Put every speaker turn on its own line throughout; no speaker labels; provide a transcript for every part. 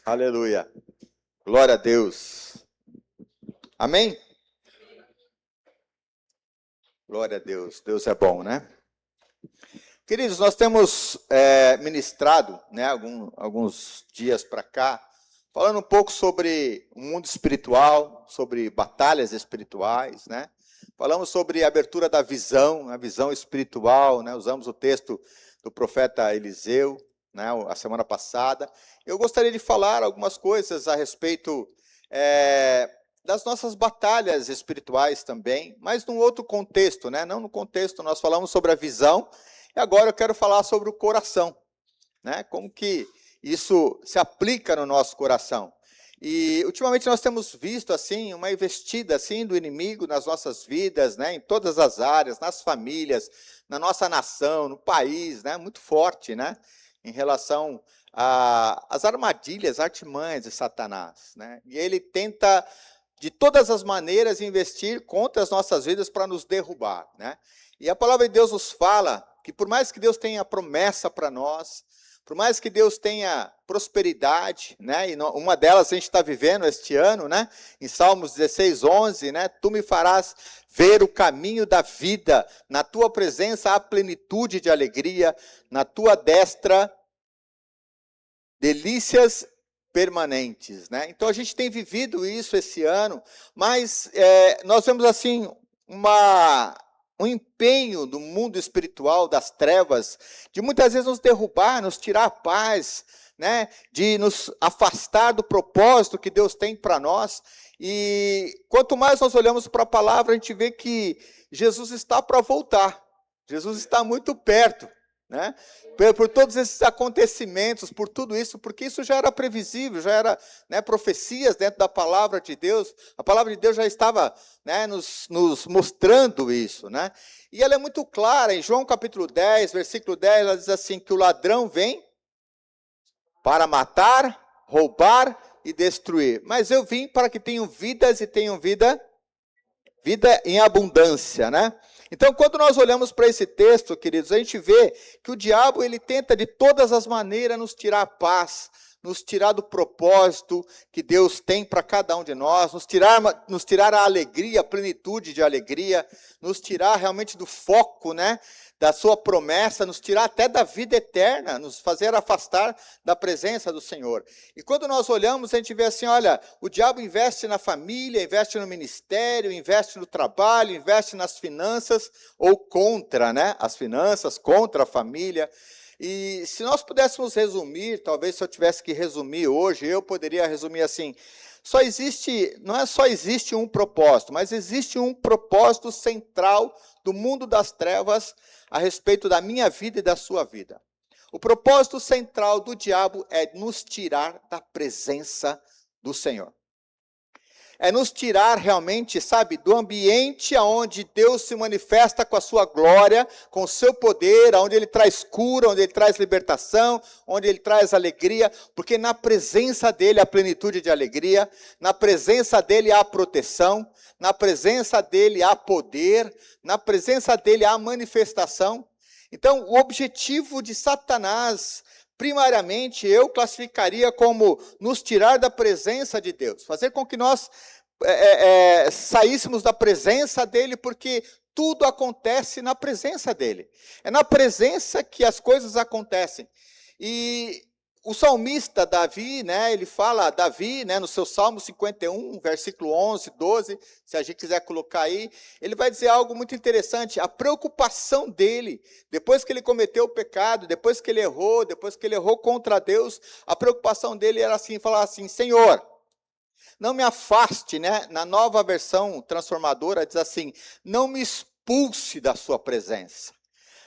Aleluia. Glória a Deus. Amém? Glória a Deus. Deus é bom, né? Queridos, nós temos ministrado, né, alguns dias para cá, falando um pouco sobre o mundo espiritual, sobre batalhas espirituais, né? Falamos sobre a abertura da visão, a visão espiritual, né? Usamos o texto do profeta Eliseu, né, a semana passada. Eu gostaria de falar algumas coisas a respeito das nossas batalhas espirituais também, mas num outro contexto, né? Não no contexto, nós falamos sobre a visão, e agora eu quero falar sobre o coração, né? Como que isso se aplica no nosso coração. E ultimamente nós temos visto assim uma investida assim do inimigo nas nossas vidas, né? Em todas as áreas, nas famílias, na nossa nação, no país, né? Muito forte, né? Em relação às armadilhas, artimanhas de Satanás, né? E ele tenta de todas as maneiras investir contra as nossas vidas para nos derrubar, né? E a palavra de Deus nos fala que por mais que Deus tenha promessa para nós, por mais que Deus tenha prosperidade, né? E uma delas a gente está vivendo este ano, né? Em Salmos 16:11, né? Tu me farás ver o caminho da vida, na tua presença há plenitude de alegria, na tua destra delícias permanentes, né? Então a gente tem vivido isso esse ano, mas nós vemos assim um empenho do mundo espiritual, das trevas, de muitas vezes nos derrubar, nos tirar a paz, né? De nos afastar do propósito que Deus tem para nós. E quanto mais nós olhamos para a palavra, a gente vê que Jesus está para voltar. Jesus está muito perto, né? Por todos esses acontecimentos, por tudo isso, porque isso já era previsível, já era, né, profecias dentro da palavra de Deus. A palavra de Deus já estava, né, nos mostrando isso, né? E ela é muito clara, em João capítulo 10, versículo 10, ela diz assim, que o ladrão vem para matar, roubar e destruir. Mas eu vim para que tenham vidas e tenham vida em abundância, né? Então, quando nós olhamos para esse texto, queridos, a gente vê que o diabo, ele tenta de todas as maneiras nos tirar a paz, nos tirar do propósito que Deus tem para cada um de nós, nos tirar a alegria, a plenitude de alegria, nos tirar realmente do foco, né, da sua promessa, nos tirar até da vida eterna, nos fazer afastar da presença do Senhor. E quando nós olhamos, a gente vê assim, olha, o diabo investe na família, investe no ministério, investe no trabalho, investe nas finanças, ou contra, né, as finanças, contra a família. E se nós pudéssemos resumir, talvez se eu tivesse que resumir hoje, eu poderia resumir assim, não é só existe um propósito, mas existe um propósito central do mundo das trevas a respeito da minha vida e da sua vida. O propósito central do diabo é nos tirar da presença do Senhor. É nos tirar realmente, sabe, do ambiente onde Deus se manifesta com a sua glória, com o seu poder, onde Ele traz cura, onde Ele traz libertação, onde Ele traz alegria, porque na presença dEle há plenitude de alegria, na presença dEle há proteção, na presença dEle há poder, na presença dEle há manifestação. Então, o objetivo de Satanás, primariamente, eu classificaria como nos tirar da presença de Deus, fazer com que nós saíssemos da presença dEle, porque tudo acontece na presença dEle. É na presença que as coisas acontecem. E o salmista Davi, né, ele fala, Davi, né, no seu Salmo 51, versículo 11, 12, se a gente quiser colocar aí, ele vai dizer algo muito interessante, a preocupação dele, depois que ele cometeu o pecado, depois que ele errou contra Deus, a preocupação dele era assim, falar assim, Senhor, não me afaste, né, na nova versão transformadora, diz assim, não me expulse da sua presença.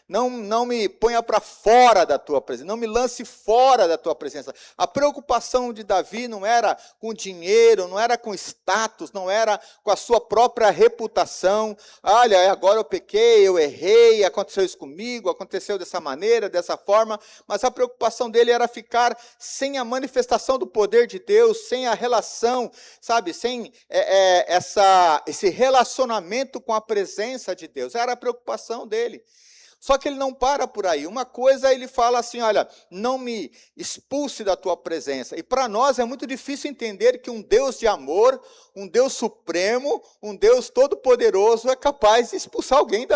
Não me ponha para fora da tua presença, não me lance fora da tua presença. A preocupação de Davi não era com dinheiro, não era com status, não era com a sua própria reputação. Olha, agora eu pequei, eu errei, aconteceu isso comigo, aconteceu dessa maneira, dessa forma. Mas a preocupação dele era ficar sem a manifestação do poder de Deus, sem a relação, sabe, sem esse relacionamento com a presença de Deus. Era a preocupação dele. Só que ele não para por aí. Uma coisa ele fala assim, olha, não me expulse da tua presença. E para nós é muito difícil entender que um Deus de amor, um Deus supremo, um Deus todo-poderoso é capaz de expulsar alguém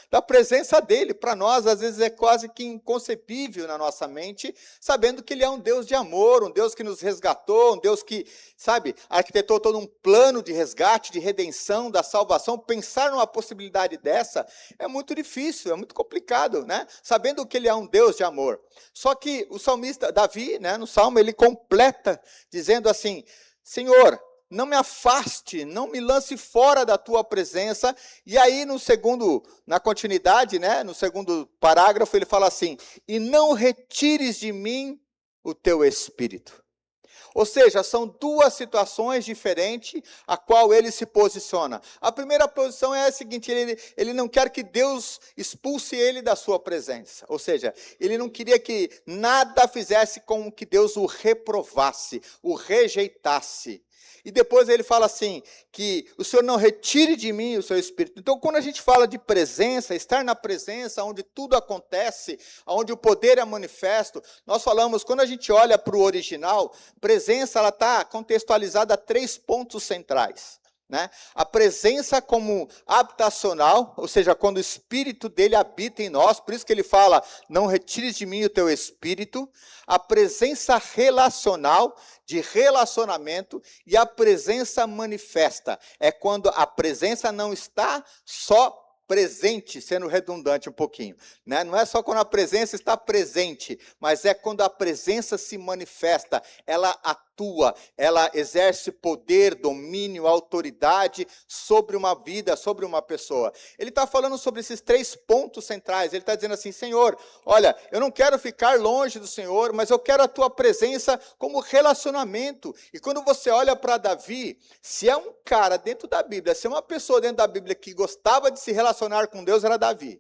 da presença dele. Para nós, às vezes, é quase que inconcebível na nossa mente, sabendo que ele é um Deus de amor, um Deus que nos resgatou, um Deus que, sabe, arquitetou todo um plano de resgate, de redenção, da salvação. Pensar numa possibilidade dessa é muito difícil, é muito complicado, né? Sabendo que ele é um Deus de amor. Só que o salmista Davi, né, no Salmo, ele completa dizendo assim, Senhor, não me afaste, não me lance fora da tua presença. E aí na continuidade, né, no segundo parágrafo, ele fala assim, e não retires de mim o teu espírito. Ou seja, são duas situações diferentes a qual ele se posiciona. A primeira posição é a seguinte, ele não quer que Deus expulse ele da sua presença. Ou seja, ele não queria que nada fizesse com que Deus o reprovasse, o rejeitasse. E depois ele fala assim, que o Senhor não retire de mim o seu Espírito. Então, quando a gente fala de presença, estar na presença, onde tudo acontece, onde o poder é manifesto, nós falamos, quando a gente olha para o original, presença ela está contextualizada a 3 pontos centrais. Né? A presença como habitacional, ou seja, quando o Espírito dele habita em nós, por isso que ele fala, não retires de mim o teu Espírito. A presença relacional, de relacionamento, e a presença manifesta, é quando a presença não está só presente, sendo redundante um pouquinho, né? Não é só quando a presença está presente, mas é quando a presença se manifesta, ela atua, ela exerce poder, domínio, autoridade sobre uma vida, sobre uma pessoa. Ele está falando sobre esses 3 pontos centrais, ele está dizendo assim, Senhor, olha, eu não quero ficar longe do Senhor, mas eu quero a tua presença como relacionamento. E quando você olha para Davi, se é um cara dentro da Bíblia, se é uma pessoa dentro da Bíblia que gostava de se relacionar com Deus, era Davi.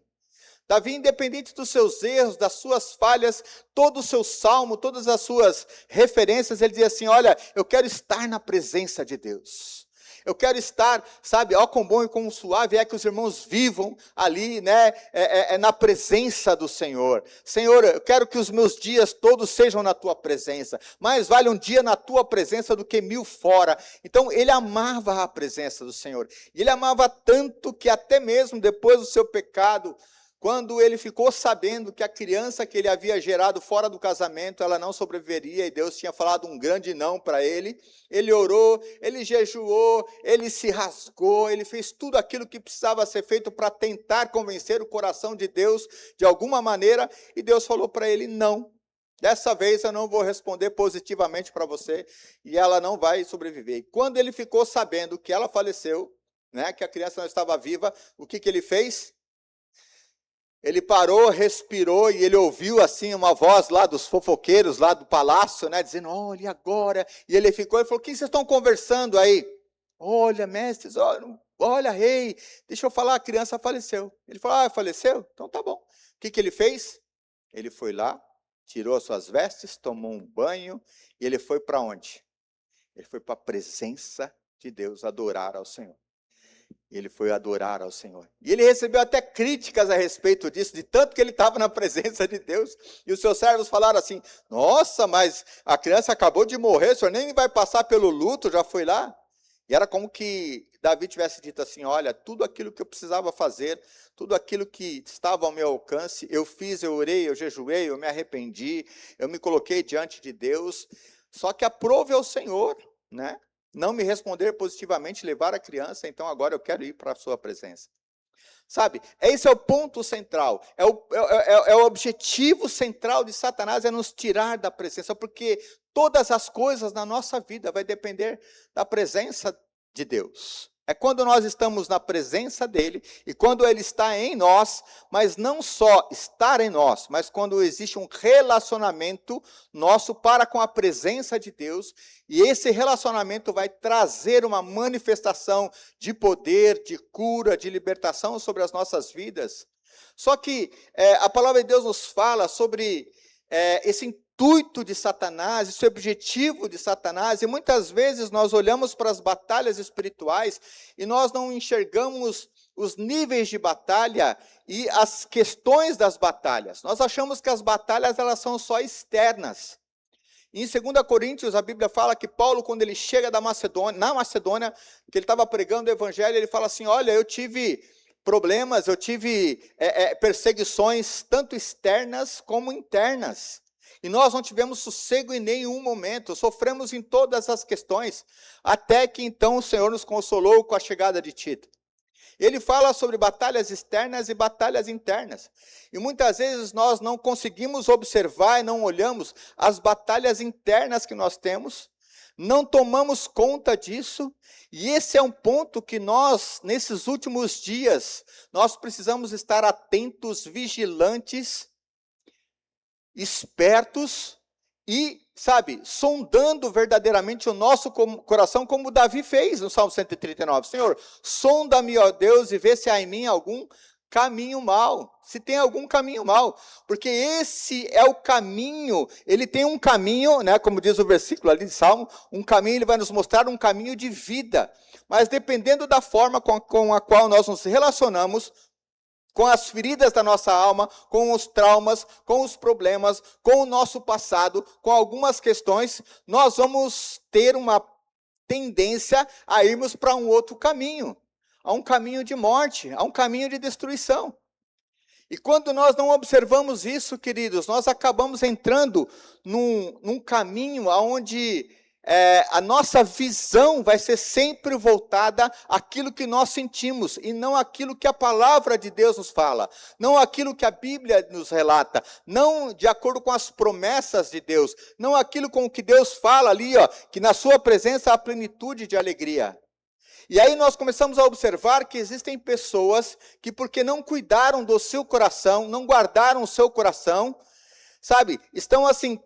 Davi, independente dos seus erros, das suas falhas, todo o seu salmo, todas as suas referências, ele dizia assim, olha, eu quero estar na presença de Deus. Eu quero estar, sabe, ó quão bom e quão suave é que os irmãos vivam ali, né, na presença do Senhor. Senhor, eu quero que os meus dias todos sejam na tua presença. Mais vale um dia na tua presença do que 1000 fora. Então, ele amava a presença do Senhor. E ele amava tanto que até mesmo depois do seu pecado, quando ele ficou sabendo que a criança que ele havia gerado fora do casamento, ela não sobreviveria, e Deus tinha falado um grande não para ele, ele orou, ele jejuou, ele se rasgou, ele fez tudo aquilo que precisava ser feito para tentar convencer o coração de Deus de alguma maneira, e Deus falou para ele, não, dessa vez eu não vou responder positivamente para você, e ela não vai sobreviver. E quando ele ficou sabendo que ela faleceu, né, que a criança não estava viva, o que ele fez? Ele parou, respirou e ele ouviu assim uma voz lá dos fofoqueiros, lá do palácio, né, dizendo, olha agora. E ele ficou e falou, o que vocês estão conversando aí? Olha, mestres, olha, rei, deixa eu falar, a criança faleceu. Ele falou, faleceu? Então tá bom. O que ele fez? Ele foi lá, tirou as suas vestes, tomou um banho e ele foi para onde? Ele foi para a presença de Deus, adorar ao Senhor. Ele foi adorar ao Senhor. E ele recebeu até críticas a respeito disso, de tanto que ele estava na presença de Deus. E os seus servos falaram assim, nossa, mas a criança acabou de morrer, o senhor nem vai passar pelo luto, já foi lá? E era como que Davi tivesse dito assim, olha, tudo aquilo que eu precisava fazer, tudo aquilo que estava ao meu alcance, eu fiz, eu orei, eu jejuei, eu me arrependi, eu me coloquei diante de Deus, só que aprove ao Senhor, né? Não me responder positivamente, levar a criança, então agora eu quero ir para a sua presença. Sabe, esse é o ponto central, é o objetivo central de Satanás, é nos tirar da presença, porque todas as coisas na nossa vida vai depender da presença de Deus. É quando nós estamos na presença dele e quando ele está em nós, mas não só estar em nós, mas quando existe um relacionamento nosso para com a presença de Deus, e esse relacionamento vai trazer uma manifestação de poder, de cura, de libertação sobre as nossas vidas. Só que a palavra de Deus nos fala sobre esse intuito de Satanás, esse objetivo de Satanás, e muitas vezes nós olhamos para as batalhas espirituais e nós não enxergamos os níveis de batalha e as questões das batalhas. Nós achamos que as batalhas elas são só externas. Em 2 Coríntios, a Bíblia fala que Paulo, quando ele chega na Macedônia, que ele estava pregando o evangelho, ele fala assim, olha, eu tive problemas, eu tive perseguições, tanto externas como internas. E nós não tivemos sossego em nenhum momento, sofremos em todas as questões, até que então o Senhor nos consolou com a chegada de Tito. Ele fala sobre batalhas externas e batalhas internas. E muitas vezes nós não conseguimos observar e não olhamos as batalhas internas que nós temos, não tomamos conta disso, e esse é um ponto que nós, nesses últimos dias, nós precisamos estar atentos, vigilantes, espertos e, sondando verdadeiramente o nosso coração, como Davi fez no Salmo 139. Senhor, sonda-me, ó Deus, e vê se há em mim algum caminho mau. Se tem algum caminho mau. Porque esse é o caminho, ele tem um caminho, né, como diz o versículo ali de Salmo, um caminho, ele vai nos mostrar um caminho de vida. Mas dependendo da forma com a qual nós nos relacionamos, com as feridas da nossa alma, com os traumas, com os problemas, com o nosso passado, com algumas questões, nós vamos ter uma tendência a irmos para um outro caminho, a um caminho de morte, a um caminho de destruição. E quando nós não observamos isso, queridos, nós acabamos entrando num caminho onde a nossa visão vai ser sempre voltada àquilo que nós sentimos, e não àquilo que a palavra de Deus nos fala, não àquilo que a Bíblia nos relata, não de acordo com as promessas de Deus, não aquilo com o que Deus fala ali, que na sua presença há plenitude de alegria. E aí nós começamos a observar que existem pessoas que, porque não cuidaram do seu coração, não guardaram o seu coração, estão assim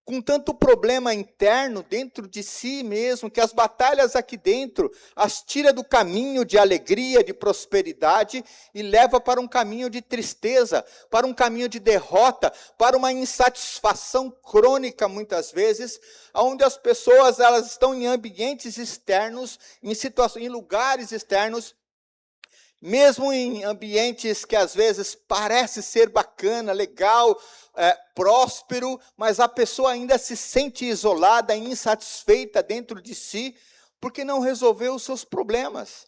com tanto problema interno dentro de si mesmo, que as batalhas aqui dentro as tira do caminho de alegria, de prosperidade, e leva para um caminho de tristeza, para um caminho de derrota, para uma insatisfação crônica muitas vezes, onde as pessoas elas estão em ambientes externos, em lugares externos, mesmo em ambientes que às vezes parece ser bacana, legal, próspero, mas a pessoa ainda se sente isolada, insatisfeita dentro de si, porque não resolveu os seus problemas,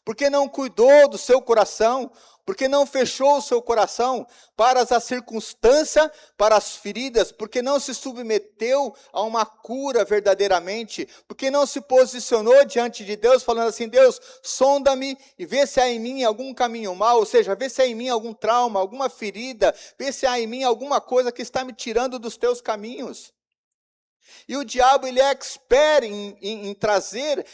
porque não cuidou do seu coração, porque não fechou o seu coração para as circunstâncias, para as feridas, porque não se submeteu a uma cura verdadeiramente, porque não se posicionou diante de Deus, falando assim, Deus, sonda-me e vê se há em mim algum caminho mau, ou seja, vê se há em mim algum trauma, alguma ferida, vê se há em mim alguma coisa que está me tirando dos teus caminhos. E o diabo, ele é expert em trazer,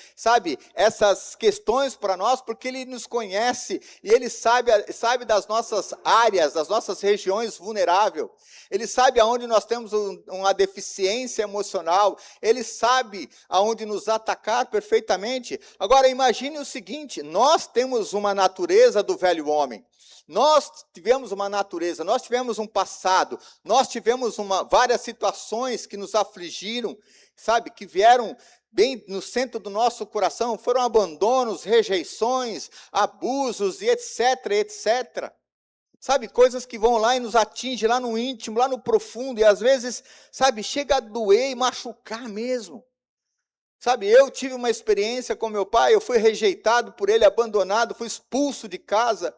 essas questões para nós, porque ele nos conhece, e ele sabe das nossas áreas, das nossas regiões vulneráveis. Ele sabe aonde nós temos uma deficiência emocional, ele sabe aonde nos atacar perfeitamente. Agora, imagine o seguinte, nós temos uma natureza do velho homem. Nós tivemos uma natureza, nós tivemos um passado, nós tivemos várias situações que nos afligiram, que vieram bem no centro do nosso coração, foram abandonos, rejeições, abusos e etc, etc. Coisas que vão lá e nos atingem lá no íntimo, lá no profundo, e às vezes, chega a doer e machucar mesmo. Eu tive uma experiência com meu pai, eu fui rejeitado por ele, abandonado, fui expulso de casa.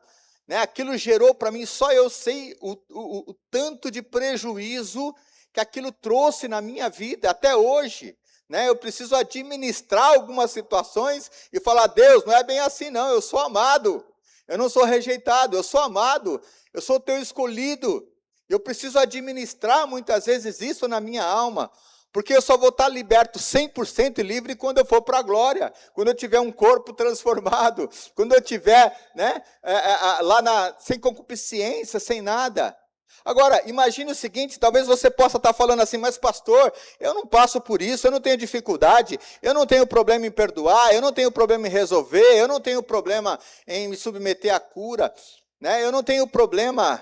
Aquilo gerou para mim, só eu sei o tanto de prejuízo que aquilo trouxe na minha vida, até hoje. Eu preciso administrar algumas situações e falar, Deus, não é bem assim não, eu sou amado, eu não sou rejeitado, eu sou amado, eu sou teu escolhido. Eu preciso administrar muitas vezes isso na minha alma, porque eu só vou estar liberto 100% livre quando eu for para a glória, quando eu tiver um corpo transformado, quando eu tiver sem concupiscência, sem nada. Agora, imagine o seguinte, talvez você possa estar falando assim, mas pastor, eu não passo por isso, eu não tenho dificuldade, eu não tenho problema em perdoar, eu não tenho problema em resolver, eu não tenho problema em me submeter à cura, eu não tenho problema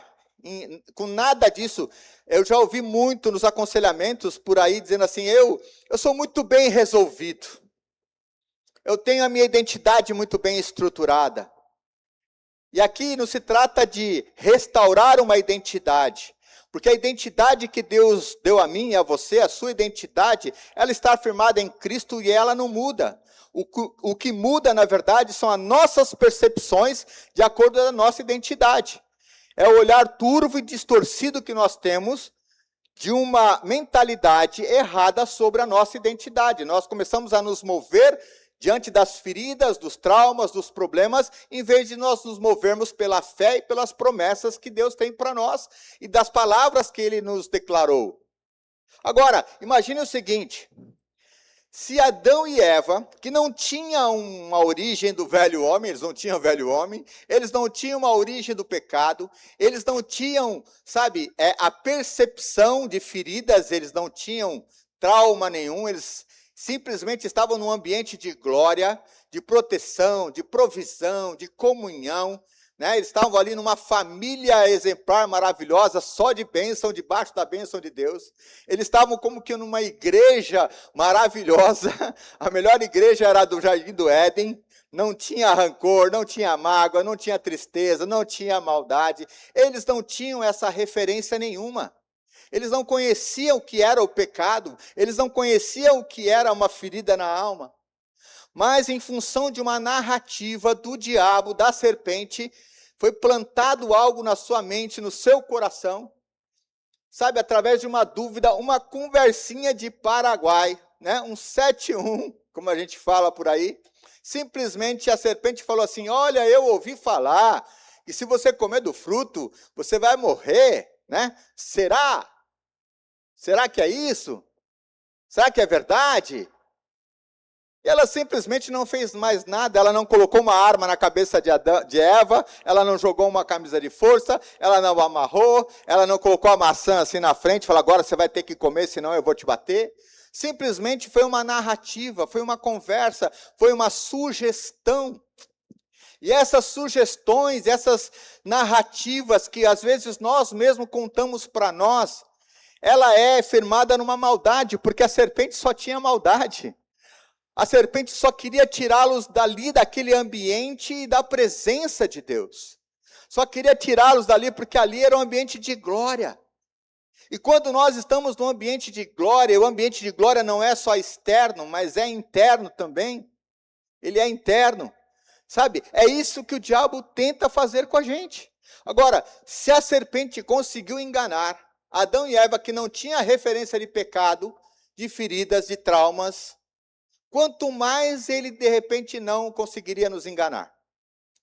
com nada disso. Eu já ouvi muito nos aconselhamentos por aí, dizendo assim, eu sou muito bem resolvido, eu tenho a minha identidade muito bem estruturada, E aqui não se trata de restaurar uma identidade, porque a identidade que Deus deu a mim e a você, a sua identidade, ela está firmada em Cristo e ela não muda. O que muda, na verdade, são as nossas percepções de acordo com a nossa identidade. É o olhar turvo e distorcido que nós temos de uma mentalidade errada sobre a nossa identidade. Nós começamos a nos mover diante das feridas, dos traumas, dos problemas, em vez de nós nos movermos pela fé e pelas promessas que Deus tem para nós e das palavras que Ele nos declarou. Agora, imagine o seguinte: se Adão e Eva, que não tinham uma origem do velho homem, eles não tinham velho homem, eles não tinham uma origem do pecado, eles não tinham, sabe, a percepção de feridas, eles não tinham trauma nenhum, eles simplesmente estavam num ambiente de glória, de proteção, de provisão, de comunhão, né? Eles estavam ali numa família exemplar, maravilhosa, só de bênção, debaixo da bênção de Deus. Eles estavam como que numa igreja maravilhosa, a melhor igreja era a do Jardim do Éden, não tinha rancor, não tinha mágoa, não tinha tristeza, não tinha maldade. Eles não tinham essa referência nenhuma. Eles não conheciam o que era o pecado, eles não conheciam o que era uma ferida na alma. Mas em função de uma narrativa do diabo, da serpente, foi plantado algo na sua mente, no seu coração, sabe, através de uma dúvida, uma conversinha de Paraguai, né? Um 7-1, como a gente fala por aí. Simplesmente a serpente falou assim: olha, eu ouvi falar que se você comer do fruto, você vai morrer, né? Será? Será que é isso? Será que é verdade? E ela simplesmente não fez mais nada, ela não colocou uma arma na cabeça de Eva, ela não jogou uma camisa de força, ela não amarrou, ela não colocou a maçã assim na frente, falou: agora você vai ter que comer, senão eu vou te bater. Simplesmente foi uma narrativa, foi uma conversa, foi uma sugestão. E essas sugestões, essas narrativas que às vezes nós mesmos contamos para nós, ela é firmada numa maldade, porque a serpente só tinha maldade. A serpente só queria tirá-los dali, daquele ambiente e da presença de Deus. Só queria tirá-los dali, porque ali era um ambiente de glória. E quando nós estamos num ambiente de glória, e o ambiente de glória não é só externo, mas é interno também. Ele é interno. Sabe? É isso que o diabo tenta fazer com a gente. Agora, se a serpente conseguiu enganar Adão e Eva, que não tinha referência de pecado, de feridas, de traumas, quanto mais ele de repente não conseguiria nos enganar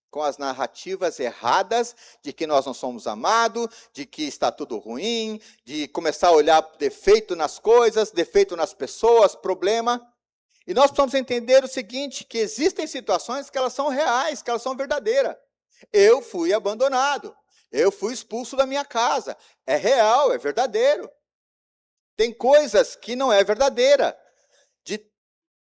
com as narrativas erradas de que nós não somos amados, de que está tudo ruim, de começar a olhar defeito nas coisas, defeito nas pessoas, problema. E nós precisamos entender o seguinte, que existem situações que elas são reais, que elas são verdadeiras. Eu fui abandonado, eu fui expulso da minha casa. É real, é verdadeiro. Tem coisas que não é verdadeira.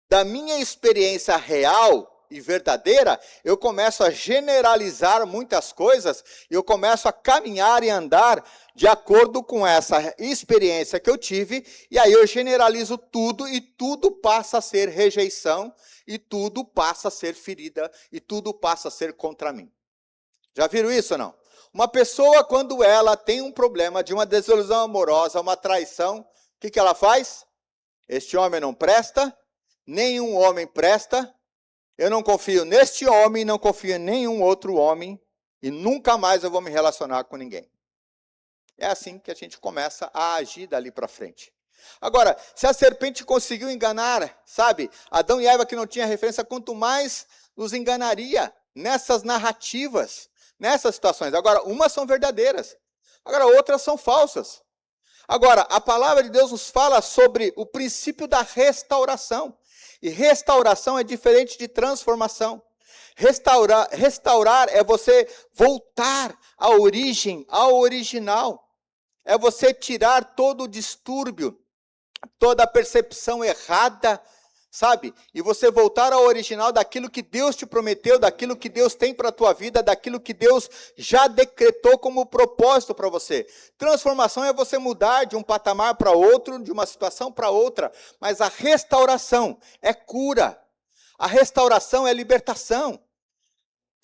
Da minha experiência real e verdadeira, eu começo a generalizar muitas coisas, e eu começo a caminhar e andar de acordo com essa experiência que eu tive, e aí eu generalizo tudo, e tudo passa a ser rejeição, e tudo passa a ser ferida, e tudo passa a ser contra mim. Já viram isso ou não? Uma pessoa, quando ela tem um problema de uma desilusão amorosa, uma traição, o que ela faz? Este homem não presta, nenhum homem presta, eu não confio neste homem, não confio em nenhum outro homem, e nunca mais eu vou me relacionar com ninguém. É assim que a gente começa a agir dali para frente. Agora, se a serpente conseguiu enganar, sabe, Adão e Eva, que não tinha referência, quanto mais nos enganaria nessas narrativas, nessas situações. Agora, umas são verdadeiras, agora outras são falsas. Agora, a palavra de Deus nos fala sobre o princípio da restauração. E restauração é diferente de transformação. Restaurar é você voltar à origem, ao original. É você tirar todo o distúrbio, toda a percepção errada, sabe? E você voltar ao original daquilo que Deus te prometeu, daquilo que Deus tem para a tua vida, daquilo que Deus já decretou como propósito para você. Transformação é você mudar de um patamar para outro, de uma situação para outra. Mas a restauração é cura. A restauração é libertação.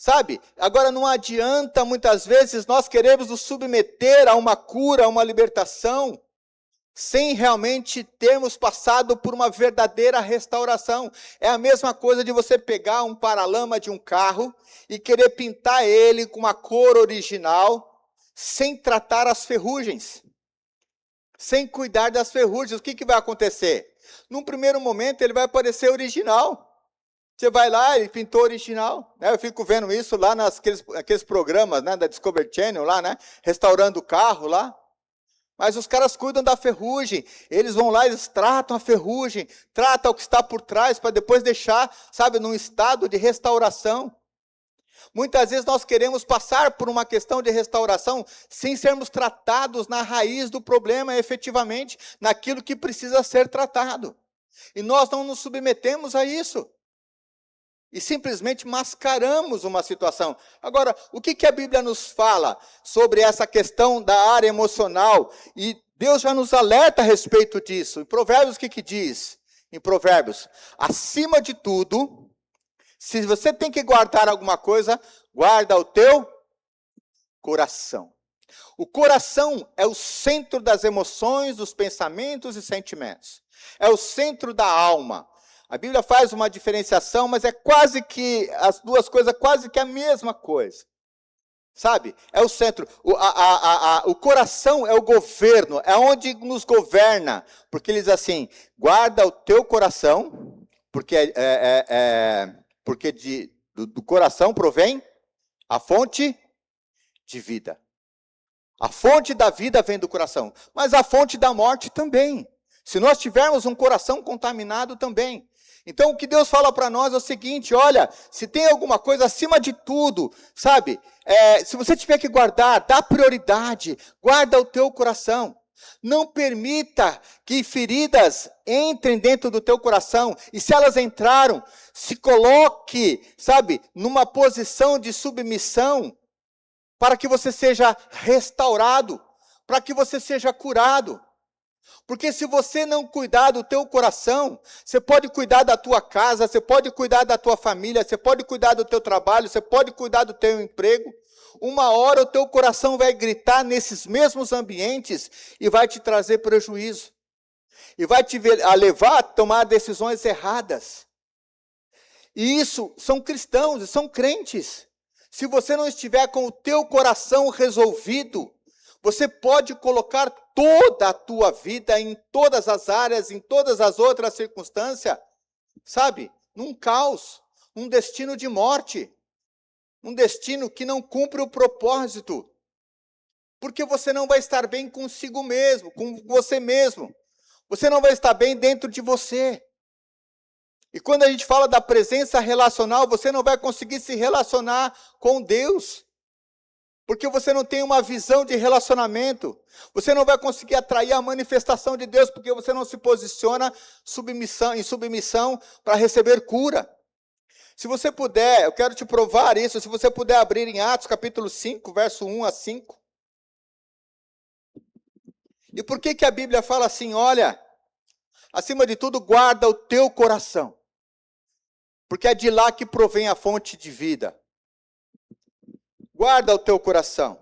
Sabe? Agora não adianta muitas vezes nós queremos nos submeter a uma cura, a uma libertação, sem realmente termos passado por uma verdadeira restauração. É a mesma coisa de você pegar um paralama de um carro e querer pintar ele com uma cor original, sem tratar as ferrugens, sem cuidar das ferrugens. O que vai acontecer? Num primeiro momento ele vai parecer original. Você vai lá, ele pintou original. Né? Eu fico vendo isso lá naqueles programas, né, da Discovery Channel, lá, né, restaurando o carro lá. Mas os caras cuidam da ferrugem, eles vão lá, eles tratam a ferrugem, tratam o que está por trás, para depois deixar, sabe, num estado de restauração. Muitas vezes nós queremos passar por uma questão de restauração, sem sermos tratados na raiz do problema, efetivamente, naquilo que precisa ser tratado. E nós não nos submetemos a isso. E simplesmente mascaramos uma situação. Agora, o que a Bíblia nos fala sobre essa questão da área emocional? E Deus já nos alerta a respeito disso. Em Provérbios, o que diz? Em Provérbios, acima de tudo, se você tem que guardar alguma coisa, guarda o teu coração. O coração é o centro das emoções, dos pensamentos e sentimentos. É o centro da alma. A Bíblia faz uma diferenciação, mas é quase que, as duas coisas, quase que a mesma coisa. Sabe? É o centro. O coração é o governo, é onde nos governa. Porque ele diz assim, guarda o teu coração, porque do coração provém a fonte de vida. A fonte da vida vem do coração, mas a fonte da morte também. Se nós tivermos um coração contaminado também. Então, o que Deus fala para nós é o seguinte, olha, se tem alguma coisa acima de tudo, sabe? Se você tiver que guardar, dá prioridade, guarda o teu coração. Não permita que feridas entrem dentro do teu coração. E se elas entraram, se coloque, sabe, numa posição de submissão, para que você seja restaurado, para que você seja curado. Porque se você não cuidar do teu coração, você pode cuidar da tua casa, você pode cuidar da tua família, você pode cuidar do teu trabalho, você pode cuidar do teu emprego. Uma hora o teu coração vai gritar nesses mesmos ambientes e vai te trazer prejuízo. E vai te levar a tomar decisões erradas. E isso são cristãos, são crentes. Se você não estiver com o teu coração resolvido, você pode colocar toda a tua vida em todas as áreas, em todas as outras circunstâncias, sabe? Num caos, um destino de morte, um destino que não cumpre o propósito, porque você não vai estar bem consigo mesmo, com você mesmo, você não vai estar bem dentro de você. E quando a gente fala da presença relacional, você não vai conseguir se relacionar com Deus, porque você não tem uma visão de relacionamento. Você não vai conseguir atrair a manifestação de Deus, porque você não se posiciona em submissão para receber cura. Se você puder, eu quero te provar isso, se você puder abrir em Atos capítulo 5, verso 1 a 5. E por que a Bíblia fala assim, olha, acima de tudo, guarda o teu coração, porque é de lá que provém a fonte de vida. Guarda o teu coração.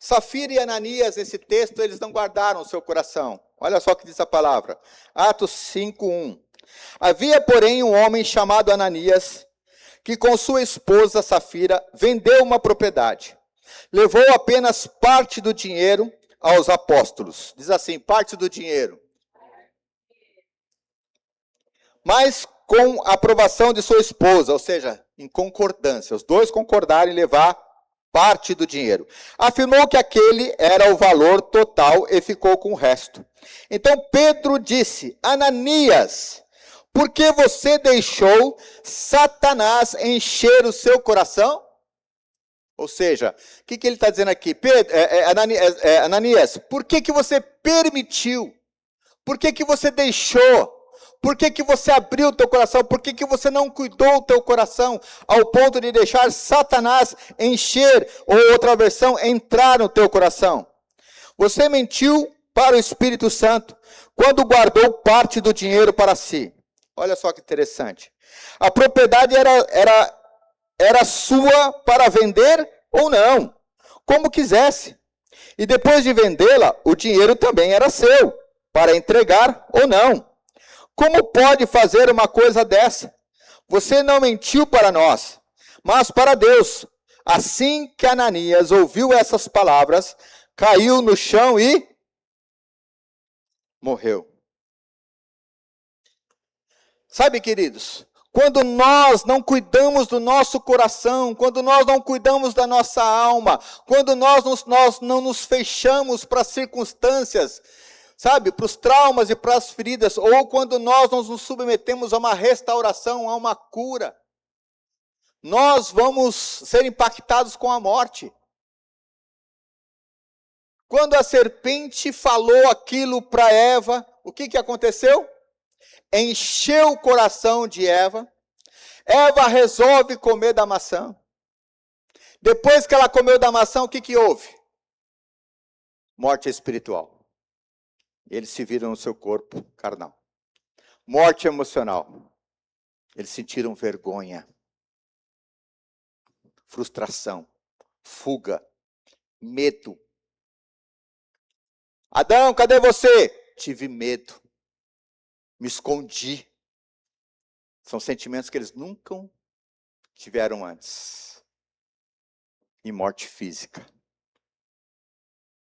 Safira e Ananias, nesse texto, eles não guardaram o seu coração. Olha só o que diz a palavra. Atos 5:1. Havia, porém, um homem chamado Ananias, que com sua esposa Safira vendeu uma propriedade. Levou apenas parte do dinheiro aos apóstolos. Diz assim, parte do dinheiro. Mas com a aprovação de sua esposa, ou seja, em concordância. Os dois concordaram em levar parte do dinheiro. Afirmou que aquele era o valor total e ficou com o resto. Então Pedro disse, Ananias, por que você deixou Satanás encher o seu coração? Ou seja, o que ele está dizendo aqui? Ananias, por que você permitiu? Por que você deixou? Por que você abriu o teu coração? Por que você não cuidou do teu coração ao ponto de deixar Satanás encher, ou outra versão, entrar no teu coração? Você mentiu para o Espírito Santo quando guardou parte do dinheiro para si. Olha só que interessante. A propriedade era era sua para vender ou não, como quisesse. E depois de vendê-la, o dinheiro também era seu, para entregar ou não. Como pode fazer uma coisa dessa? Você não mentiu para nós, mas para Deus. Assim que Ananias ouviu essas palavras, caiu no chão e morreu. Sabe, queridos, quando nós não cuidamos do nosso coração, quando nós não cuidamos da nossa alma, quando nós não nos fechamos para as circunstâncias, sabe, para os traumas e para as feridas, ou quando nós não nos submetemos a uma restauração, a uma cura, nós vamos ser impactados com a morte. Quando a serpente falou aquilo para Eva, o que aconteceu? Encheu o coração de Eva. Eva resolve comer da maçã. Depois que ela comeu da maçã, o que houve? Morte espiritual. Eles se viram no seu corpo carnal. Morte emocional. Eles sentiram vergonha, frustração, fuga, medo. Adão, cadê você? Tive medo. Me escondi. São sentimentos que eles nunca tiveram antes. E morte física.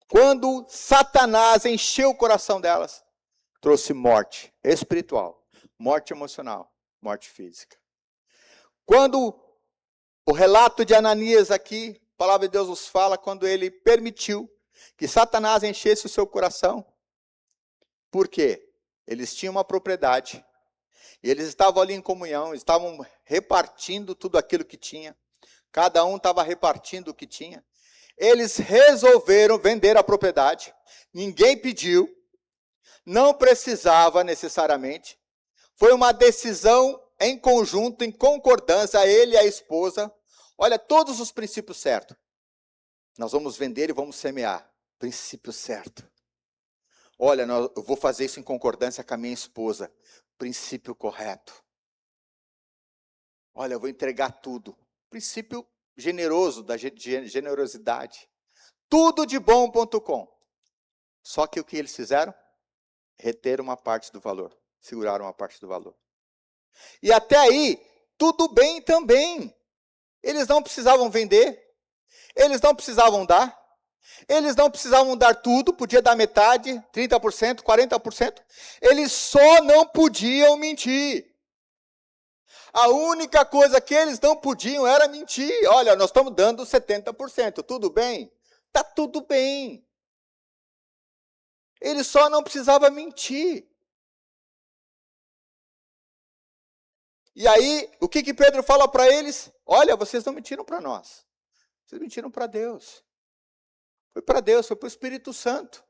Quando Satanás encheu o coração delas, trouxe morte espiritual, morte emocional, morte física. Quando o relato de Ananias aqui, a palavra de Deus nos fala, quando ele permitiu que Satanás enchesse o seu coração. Por quê? Eles tinham uma propriedade. E eles estavam ali em comunhão, estavam repartindo tudo aquilo que tinha. Cada um estava repartindo o que tinha. Eles resolveram vender a propriedade. Ninguém pediu. Não precisava necessariamente. Foi uma decisão em conjunto, em concordância, ele e a esposa. Olha, todos os princípios certos. Nós vamos vender e vamos semear. Princípio certo. Olha, eu vou fazer isso em concordância com a minha esposa. Princípio correto. Olha, eu vou entregar tudo. Princípio generoso, da generosidade. Tudodebom.com. Só que o que eles fizeram? Reteram uma parte do valor. Seguraram uma parte do valor. E até aí, tudo bem também. Eles não precisavam vender. Eles não precisavam dar. Eles não precisavam dar tudo, podia dar metade, 30%, 40%. Eles só não podiam mentir. A única coisa que eles não podiam era mentir. Olha, nós estamos dando 70%, tudo bem? Está tudo bem. Eles só não precisavam mentir. E aí, o que Pedro fala para eles? Olha, vocês não mentiram para nós. Vocês mentiram para Deus. Foi para Deus, foi para o Espírito Santo.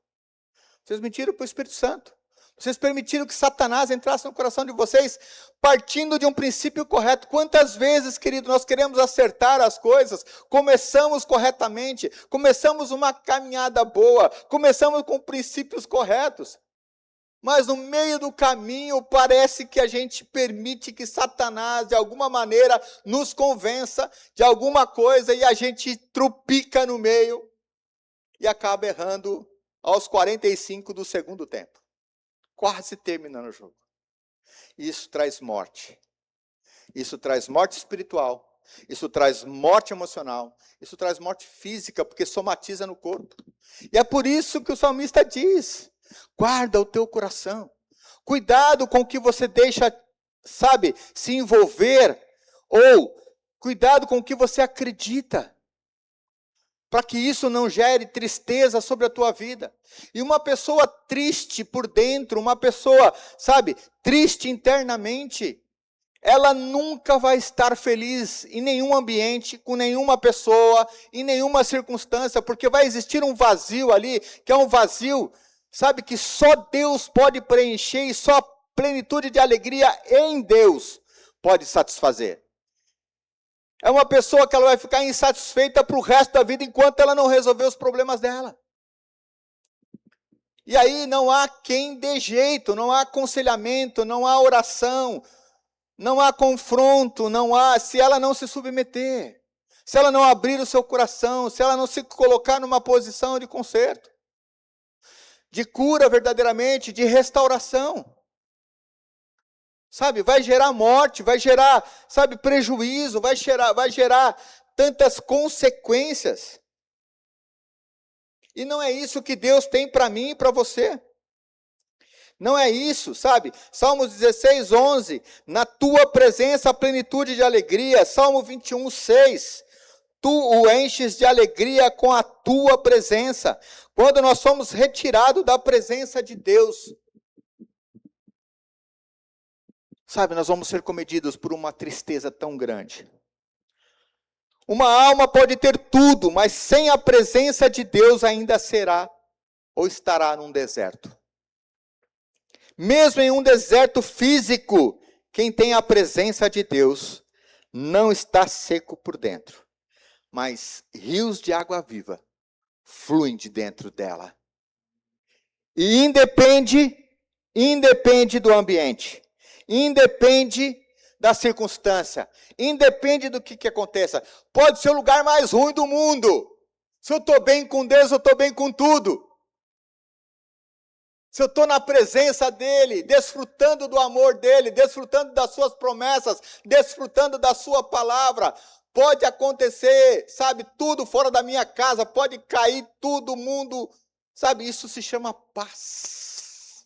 Vocês mentiram para o Espírito Santo. Vocês permitiram que Satanás entrasse no coração de vocês, partindo de um princípio correto. Quantas vezes, querido, nós queremos acertar as coisas, começamos corretamente, começamos uma caminhada boa, começamos com princípios corretos. Mas no meio do caminho, parece que a gente permite que Satanás, de alguma maneira, nos convença de alguma coisa e a gente trupica no meio. E acaba errando aos 45 do segundo tempo. Quase terminando o jogo. Isso traz morte. Isso traz morte espiritual. Isso traz morte emocional. Isso traz morte física, porque somatiza no corpo. E é por isso que o salmista diz: guarda o teu coração. Cuidado com o que você deixa, sabe, se envolver. Ou cuidado com o que você acredita. Para que isso não gere tristeza sobre a tua vida. E uma pessoa triste por dentro, uma pessoa, sabe, triste internamente, ela nunca vai estar feliz em nenhum ambiente, com nenhuma pessoa, em nenhuma circunstância, porque vai existir um vazio ali, que é um vazio, sabe, que só Deus pode preencher e só a plenitude de alegria em Deus pode satisfazer. É uma pessoa que ela vai ficar insatisfeita para o resto da vida enquanto ela não resolver os problemas dela. E aí não há quem dê jeito, não há aconselhamento, não há oração, Não há confronto, não há, se ela não se submeter, se ela não abrir o seu coração, se ela não se colocar numa posição de conserto, de cura verdadeiramente, de restauração. Sabe, vai gerar morte, vai gerar, sabe, prejuízo, vai gerar tantas consequências. E não é isso que Deus tem para mim e para você. Não é isso, sabe? Salmos 16, 11. Na tua presença a plenitude de alegria. Salmo 21, 6. Tu o enches de alegria com a tua presença. Quando nós somos retirados da presença de Deus, sabe, nós vamos ser comedidos por uma tristeza tão grande. Uma alma pode ter tudo, mas sem a presença de Deus ainda será ou estará num deserto. Mesmo em um deserto físico, quem tem a presença de Deus não está seco por dentro, mas rios de água viva fluem de dentro dela. E independe do ambiente, independe da circunstância, independe do que aconteça. Pode ser o lugar mais ruim do mundo. Se eu estou bem com Deus, eu estou bem com tudo. Se eu estou na presença dEle, desfrutando do amor dEle, desfrutando das suas promessas, desfrutando da sua palavra, pode acontecer, sabe, tudo fora da minha casa, pode cair tudo, mundo, sabe, isso se chama paz.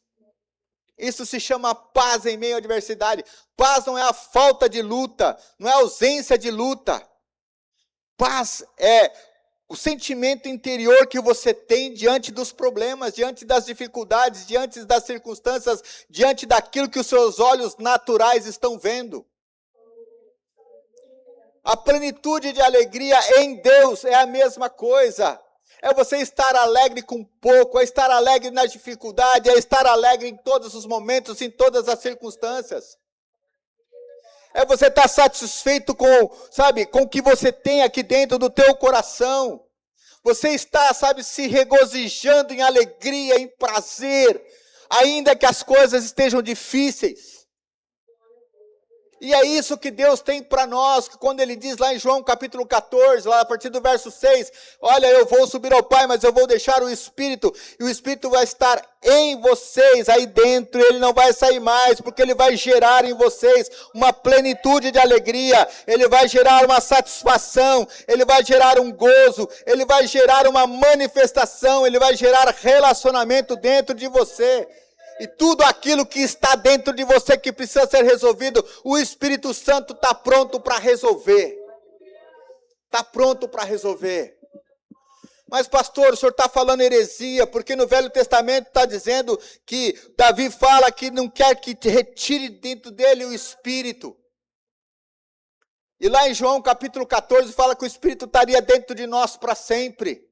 Isso se chama paz em meio à adversidade. Paz não é a falta de luta, não é a ausência de luta. Paz é o sentimento interior que você tem diante dos problemas, diante das dificuldades, diante das circunstâncias, diante daquilo que os seus olhos naturais estão vendo. A plenitude de alegria em Deus é a mesma coisa. É você estar alegre com pouco, é estar alegre na dificuldade, é estar alegre em todos os momentos, em todas as circunstâncias. É você estar satisfeito com, sabe, com o que você tem aqui dentro do teu coração. Você está, sabe, se regozijando em alegria, em prazer, ainda que as coisas estejam difíceis. E é isso que Deus tem para nós, que quando Ele diz lá em João capítulo 14, lá a partir do verso 6, olha, eu vou subir ao Pai, mas eu vou deixar o Espírito, e o Espírito vai estar em vocês, aí dentro, Ele não vai sair mais, porque Ele vai gerar em vocês uma plenitude de alegria, Ele vai gerar uma satisfação, Ele vai gerar um gozo, Ele vai gerar uma manifestação, Ele vai gerar relacionamento dentro de você. E tudo aquilo que está dentro de você que precisa ser resolvido, o Espírito Santo está pronto para resolver. Está pronto para resolver. Mas pastor, o senhor está falando heresia, porque no Velho Testamento está dizendo que Davi fala que não quer que te retire dentro dele o Espírito. E lá em João capítulo 14 fala que o Espírito estaria dentro de nós para sempre.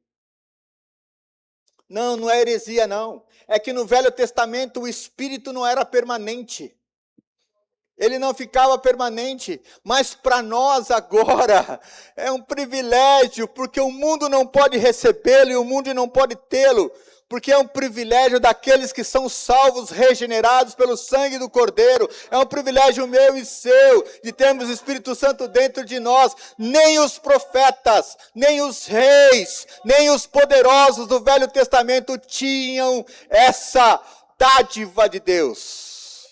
Não, não é heresia não. É que no Velho Testamento o Espírito não era permanente. Ele não ficava permanente. Mas para nós agora é um privilégio, porque o mundo não pode recebê-lo e o mundo não pode tê-lo. Porque é um privilégio daqueles que são salvos, regenerados pelo sangue do Cordeiro. É um privilégio meu e seu, de termos o Espírito Santo dentro de nós. Nem os profetas, nem os reis, nem os poderosos do Velho Testamento tinham essa dádiva de Deus.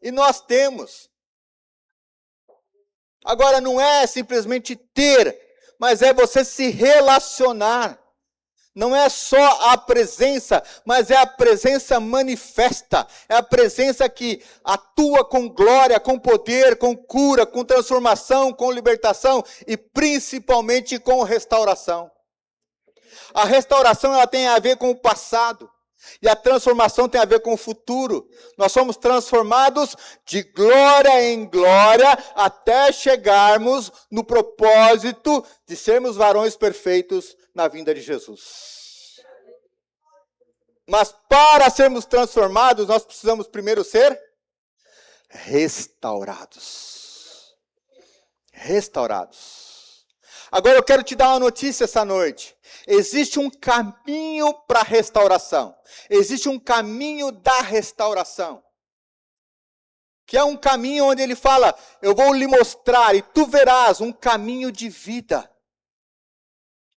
E nós temos. Agora não é simplesmente ter, mas é você se relacionar. Não é só a presença, mas é a presença manifesta. É a presença que atua com glória, com poder, com cura, com transformação, com libertação e principalmente com restauração. A restauração ela tem a ver com o passado e a transformação tem a ver com o futuro. Nós somos transformados de glória em glória até chegarmos no propósito de sermos varões perfeitos na vinda de Jesus. Mas para sermos transformados, nós precisamos primeiro ser restaurados. Restaurados. Agora eu quero te dar uma notícia essa noite. Existe um caminho para a restauração. Existe um caminho da restauração. que é um caminho onde ele fala, eu vou lhe mostrar e tu verás um caminho de vida.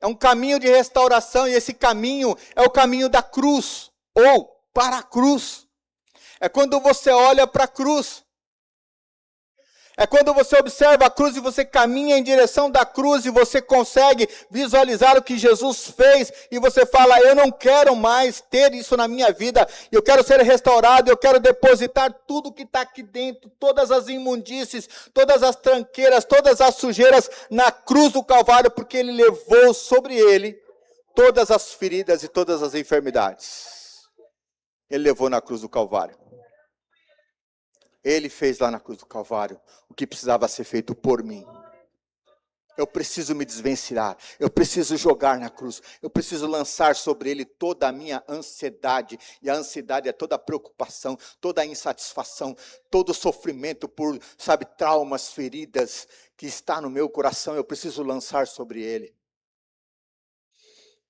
É um caminho de restauração e esse caminho é o caminho da cruz, ou para a cruz. É quando você olha para a cruz. É quando você observa a cruz e você caminha em direção da cruz e você consegue visualizar o que Jesus fez e você fala, eu não quero mais ter isso na minha vida, eu quero ser restaurado, eu quero depositar tudo que está aqui dentro, todas as imundícies, todas as tranqueiras, todas as sujeiras na cruz do Calvário, porque Ele levou sobre Ele todas as feridas e todas as enfermidades. Ele levou na cruz do Calvário. Ele fez lá na cruz do Calvário o que precisava ser feito por mim. Eu preciso me desvencilhar, eu preciso jogar na cruz, eu preciso lançar sobre ele toda a minha ansiedade. E a ansiedade é toda a preocupação, toda a insatisfação, todo o sofrimento por, traumas, feridas que está no meu coração, eu preciso lançar sobre ele.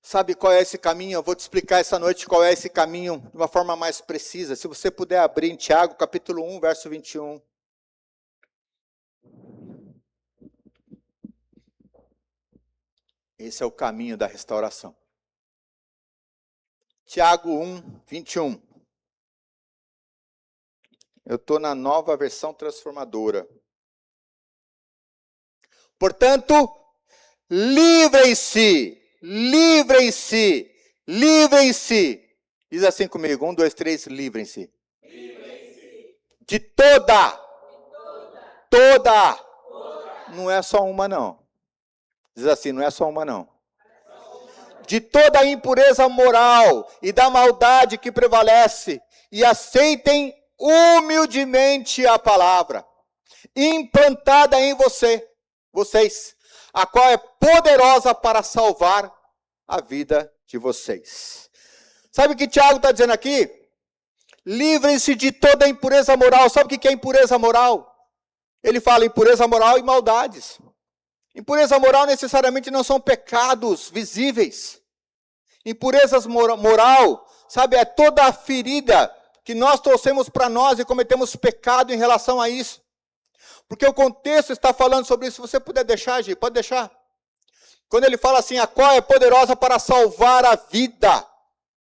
Sabe qual é esse caminho? Eu vou te explicar essa noite qual é esse caminho de uma forma mais precisa. Se você puder abrir em Tiago, capítulo 1, verso 21. Esse é o caminho da restauração. Tiago 1, 21. Eu estou na Nova Versão Transformadora. Portanto, livrem-se. Livrem-se, livrem-se. Diz assim comigo, 1, 2, 3, livrem-se. De toda. Não é só uma não. Diz assim, não é só uma não. De toda a impureza moral e da maldade que prevalece, e aceitem humildemente a palavra, implantada em vocês, a qual é poderosa para salvar a vida de vocês. Sabe o que Tiago está dizendo aqui? Livrem-se de toda a impureza moral. Sabe o que é impureza moral? Ele fala impureza moral e maldades. Impureza moral necessariamente não são pecados visíveis. Impureza moral, é toda a ferida que nós trouxemos para nós e cometemos pecado em relação a isso. Porque o contexto está falando sobre isso. Se você puder deixar, Gi, pode deixar. Quando ele fala assim, a qual é poderosa para salvar a vida.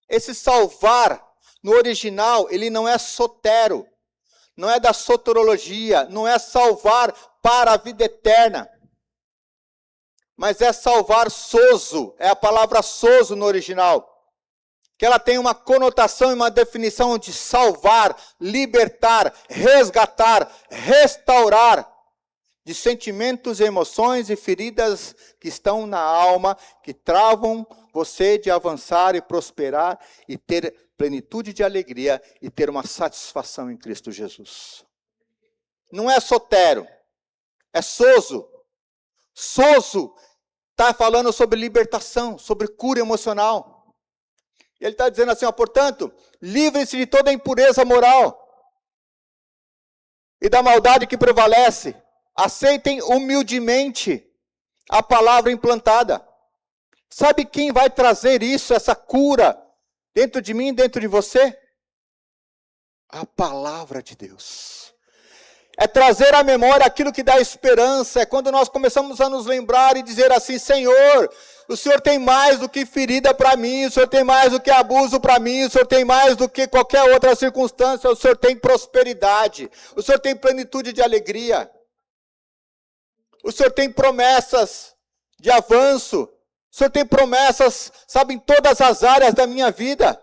Esse salvar, no original, ele não é sotero. Não é da soterologia. Não é salvar para a vida eterna. Mas é salvar sozo. É a palavra sozo no original. Que ela tem uma conotação e uma definição de salvar, libertar, resgatar, restaurar de sentimentos, emoções e feridas que estão na alma, que travam você de avançar e prosperar e ter plenitude de alegria e ter uma satisfação em Cristo Jesus. Não é sotero, é sozo. Sozo está falando sobre libertação, sobre cura emocional. Ele está dizendo assim, portanto, livrem-se de toda a impureza moral e da maldade que prevalece. Aceitem humildemente a palavra implantada. Sabe quem vai trazer isso, essa cura, dentro de mim, dentro de você? A palavra de Deus. É trazer à memória aquilo que dá esperança. É quando nós começamos a nos lembrar e dizer assim, Senhor, o Senhor tem mais do que ferida para mim, o Senhor tem mais do que abuso para mim, o Senhor tem mais do que qualquer outra circunstância, o Senhor tem prosperidade, o Senhor tem plenitude de alegria, o Senhor tem promessas de avanço, o Senhor tem promessas, em todas as áreas da minha vida.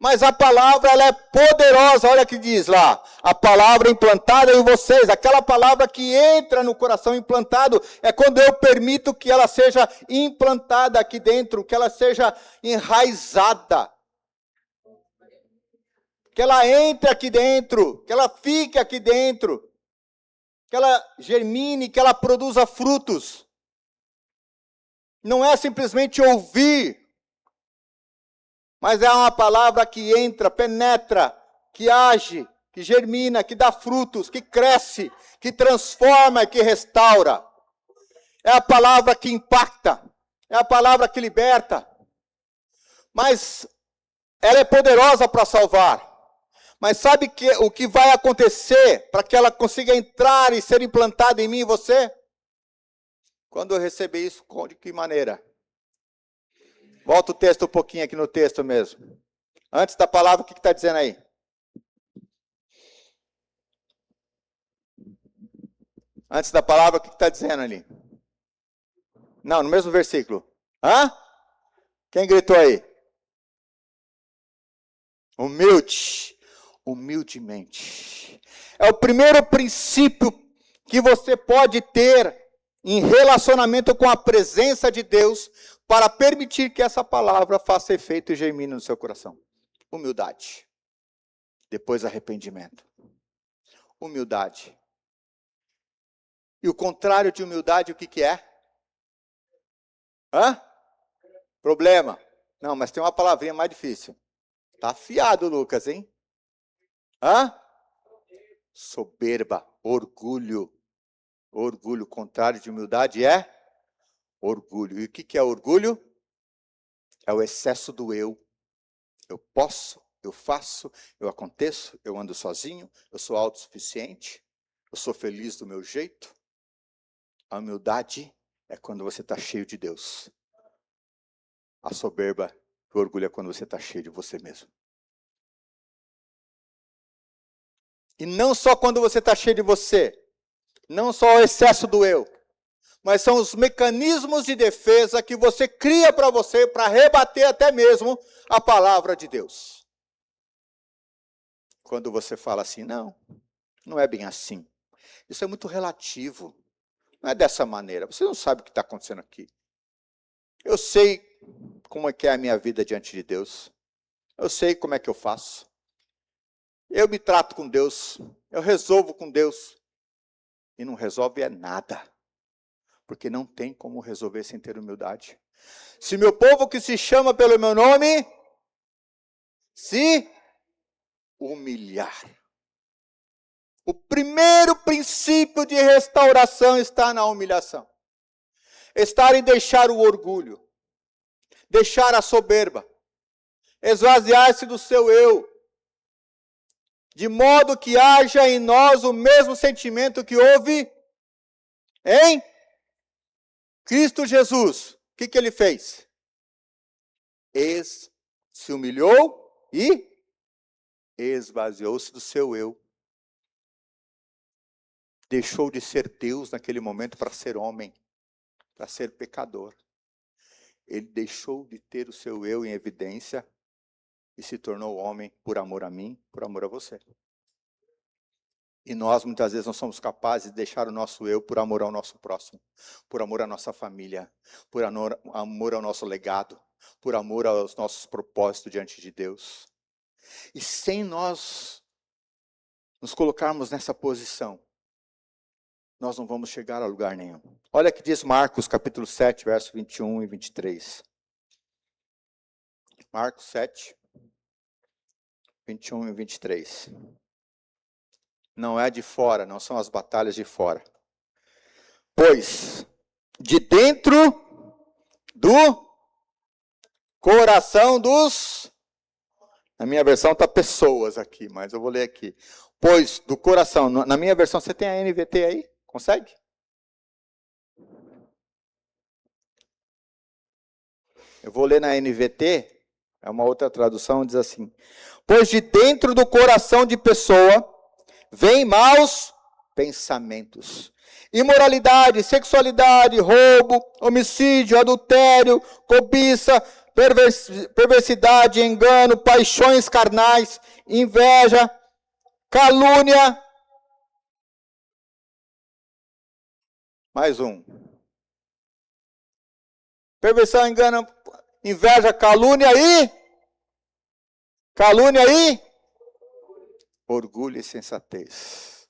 Mas a palavra, ela é poderosa, olha o que diz lá, a palavra implantada em vocês, aquela palavra que entra no coração implantado, é quando eu permito que ela seja implantada aqui dentro, que ela seja enraizada, que ela entre aqui dentro, que ela fique aqui dentro, que ela germine, que ela produza frutos. Não é simplesmente ouvir, mas é uma palavra que entra, penetra, que age, que germina, que dá frutos, que cresce, que transforma e que restaura. É a palavra que impacta, é a palavra que liberta. Mas ela é poderosa para salvar. Mas sabe o que vai acontecer para que ela consiga entrar e ser implantada em mim e você? Quando eu receber isso, de que maneira? Volta o texto um pouquinho aqui no texto mesmo. Antes da palavra, o que está dizendo aí? Antes da palavra, o que está dizendo ali? Não, no mesmo versículo. Hã? Quem gritou aí? Humilde. Humildemente. É o primeiro princípio que você pode ter em relacionamento com a presença de Deus para permitir que essa palavra faça efeito e germine no seu coração. Humildade. Depois arrependimento. Humildade. E o contrário de humildade, o que é? Hã? Problema. Não, mas tem uma palavrinha mais difícil. Tá afiado, Lucas, hein? Hã? Soberba, orgulho. Orgulho, contrário de humildade é orgulho. E o que é orgulho? É o excesso do eu. Eu posso, eu faço, eu aconteço, eu ando sozinho, eu sou autossuficiente, eu sou feliz do meu jeito. A humildade é quando você está cheio de Deus. A soberba, o orgulho é quando você está cheio de você mesmo. E não só quando você está cheio de você, não só o excesso do eu, mas são os mecanismos de defesa que você cria para você, para rebater até mesmo a palavra de Deus. Quando você fala assim, não é bem assim. Isso é muito relativo. Não é dessa maneira. Você não sabe o que está acontecendo aqui. Eu sei como é que é a minha vida diante de Deus. Eu sei como é que eu faço. Eu me trato com Deus. Eu resolvo com Deus. E não resolve é nada. Porque não tem como resolver sem ter humildade. Se meu povo que se chama pelo meu nome se humilhar. O primeiro princípio de restauração está na humilhação. Está em deixar o orgulho. Deixar a soberba. Esvaziar-se do seu eu. De modo que haja em nós o mesmo sentimento que houve em Cristo Jesus. O que ele fez? Se humilhou e esvaziou-se do seu eu. Deixou de ser Deus naquele momento para ser homem, para ser pecador. Ele deixou de ter o seu eu em evidência e se tornou homem por amor a mim, por amor a você. E nós, muitas vezes, não somos capazes de deixar o nosso eu por amor ao nosso próximo, por amor à nossa família, por amor ao nosso legado, por amor aos nossos propósitos diante de Deus. E sem nós nos colocarmos nessa posição, nós não vamos chegar a lugar nenhum. Olha o que diz Marcos, capítulo 7, versos 21 e 23. Marcos 7, 21 e 23. Não é de fora, não são as batalhas de fora. Pois, de dentro do coração dos... Na minha versão está pessoas aqui, mas eu vou ler aqui. Pois, do coração, na minha versão, você tem a NVT aí? Consegue? Eu vou ler na NVT, é uma outra tradução, diz assim. Pois de dentro do coração de pessoa, vêm maus pensamentos. Imoralidade, sexualidade, roubo, homicídio, adultério, cobiça, perversidade, engano, paixões carnais, inveja, calúnia. Mais um. Perversão, engano, inveja, calúnia e orgulho e insensatez.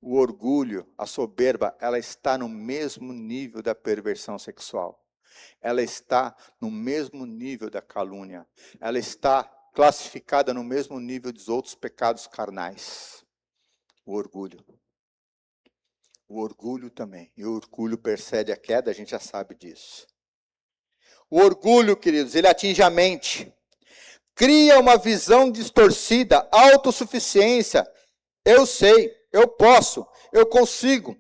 O orgulho, a soberba, ela está no mesmo nível da perversão sexual. Ela está no mesmo nível da calúnia. Ela está classificada no mesmo nível dos outros pecados carnais. O orgulho. O orgulho também. E o orgulho precede a queda, a gente já sabe disso. O orgulho, queridos, ele atinge a mente. cria uma visão distorcida, autossuficiência. Eu sei, eu posso, eu consigo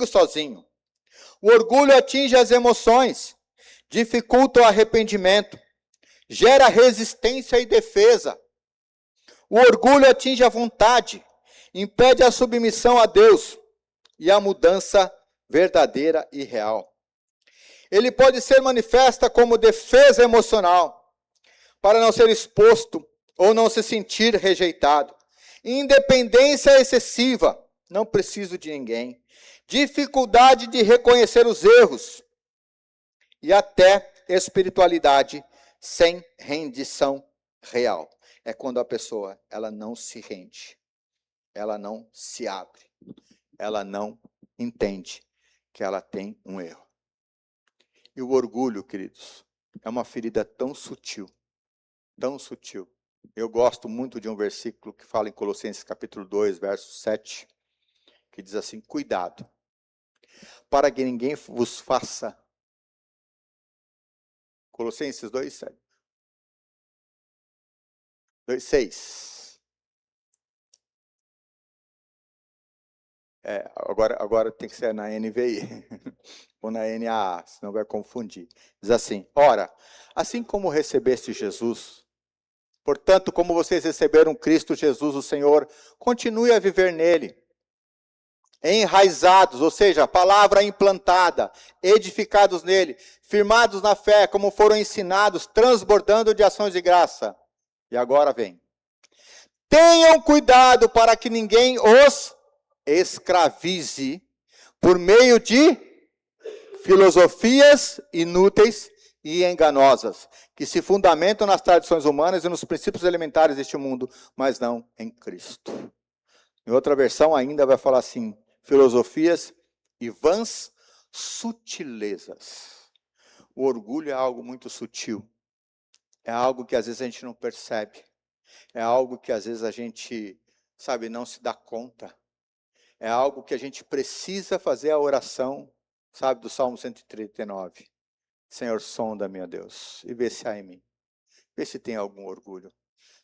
sozinho. O orgulho atinge as emoções, dificulta o arrependimento, gera resistência e defesa. O orgulho atinge a vontade, impede a submissão a Deus e a mudança verdadeira e real. Ele pode ser manifesta como defesa emocional, para não ser exposto ou não se sentir rejeitado. Independência excessiva, não preciso de ninguém. Dificuldade de reconhecer os erros. E até espiritualidade sem rendição real. É quando a pessoa, ela não se rende. Ela não se abre. Ela não entende que ela tem um erro. E o orgulho, queridos, é uma ferida tão sutil, tão sutil. Eu gosto muito de um versículo que fala em Colossenses capítulo 2, verso 7, que diz assim: cuidado, para que ninguém vos faça. Colossenses 2, 7. 2, 6. Agora tem que ser na NVI ou na NAA, senão vai confundir. Diz assim: ora, assim como recebeste Jesus, portanto, como vocês receberam Cristo Jesus, o Senhor, continue a viver nele, enraizados, ou seja, a palavra implantada, edificados nele, firmados na fé, como foram ensinados, transbordando de ações de graça. E agora vem. Tenham cuidado para que ninguém os escravize por meio de filosofias inúteis e enganosas, que se fundamentam nas tradições humanas e nos princípios elementares deste mundo, mas não em Cristo. Em outra versão ainda vai falar assim: filosofias e vãs sutilezas. O orgulho é algo muito sutil. É algo que às vezes a gente não percebe. É algo que às vezes a gente, não se dá conta. É algo que a gente precisa fazer a oração, do Salmo 139. Senhor, sonda, meu Deus, e vê se há em mim. Vê se tem algum orgulho.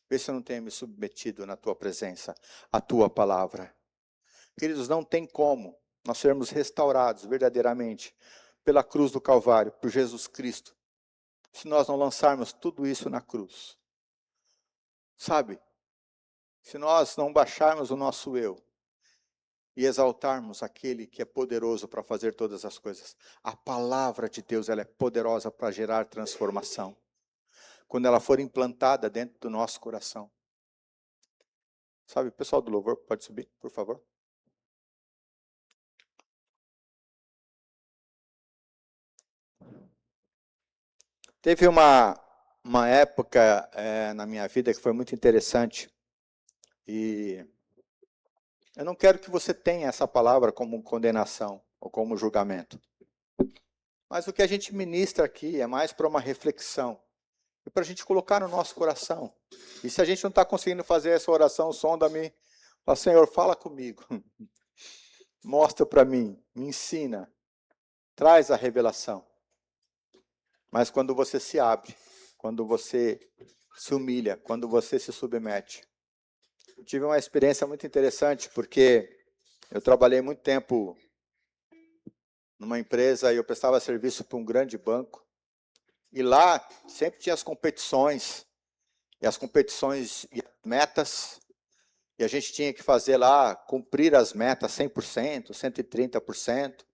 Vê se eu não tenho me submetido na tua presença, à tua palavra. Queridos, não tem como nós sermos restaurados verdadeiramente pela cruz do Calvário, por Jesus Cristo, se nós não lançarmos tudo isso na cruz. Se nós não baixarmos o nosso eu e exaltarmos aquele que é poderoso para fazer todas as coisas. A palavra de Deus, ela é poderosa para gerar transformação. Quando ela for implantada dentro do nosso coração. Pessoal do louvor, pode subir, por favor? Teve uma época na minha vida que foi muito interessante. E eu não quero que você tenha essa palavra como condenação ou como julgamento. Mas o que a gente ministra aqui é mais para uma reflexão. E para a gente colocar no nosso coração. E se a gente não está conseguindo fazer essa oração, sonda-me. Fala, Senhor, fala comigo. Mostra para mim, me ensina. Traz a revelação. Mas quando você se abre, quando você se humilha, quando você se submete. Eu tive uma experiência muito interessante, porque eu trabalhei muito tempo numa empresa e eu prestava serviço para um grande banco. E lá sempre tinha as competições, e as competições e metas, e a gente tinha que fazer lá, cumprir as metas 100%, 130%.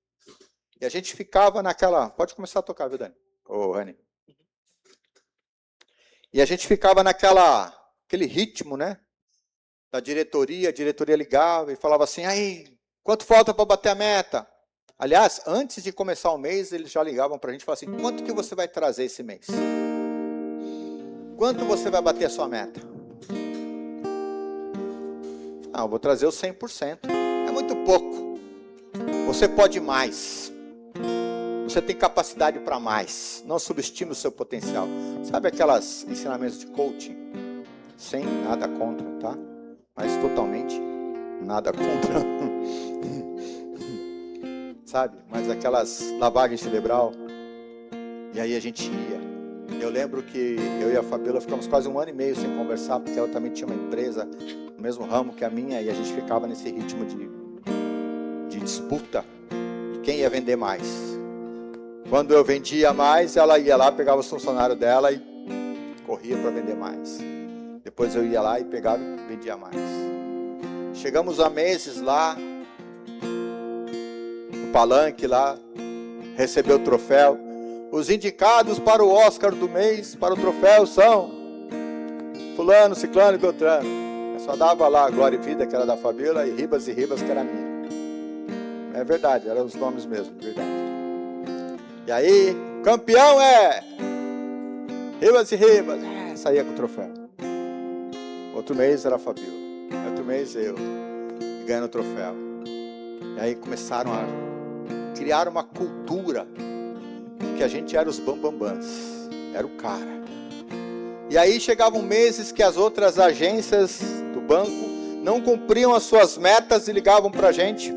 E a gente ficava naquela... Pode começar a tocar, viu, Dani? Ô, Rani. E a gente ficava aquele ritmo, né? Da diretoria, a diretoria ligava e falava assim, aí, quanto falta para bater a meta? Aliás, antes de começar o mês, eles já ligavam para a gente e falavam assim, quanto que você vai trazer esse mês? Quanto você vai bater a sua meta? Eu vou trazer o 100%. É muito pouco. Você pode mais. Você tem capacidade para mais. Não subestime o seu potencial. Sabe aquelas ensinamentos de coaching? Sem nada contra, tá? Mas totalmente nada contra. Mas aquelas lavagens cerebral. E aí a gente ia. Eu lembro que eu e a Fabíola ficamos quase 1 ano e meio sem conversar, porque ela também tinha uma empresa no mesmo ramo que a minha, e a gente ficava nesse ritmo de disputa de quem ia vender mais. Quando eu vendia mais, ela ia lá, pegava os funcionários dela e corria para vender mais. Depois eu ia lá e pegava e vendia mais. Chegamos a meses lá, no palanque lá, recebeu o troféu. Os indicados para o Oscar do mês, para o troféu, são fulano, ciclano e beltrano. Eu só dava lá a Glória e Vida, que era da Fabíola, e Ribas, que era minha. É verdade, eram os nomes mesmo, verdade. E aí, campeão é Ribas, saía com o troféu. Outro mês era a Fabíola, outro mês eu, ganhando o troféu. E aí começaram a criar uma cultura de que a gente era os bambambãs, era o cara. E aí chegavam meses que as outras agências do banco não cumpriam as suas metas e ligavam pra gente.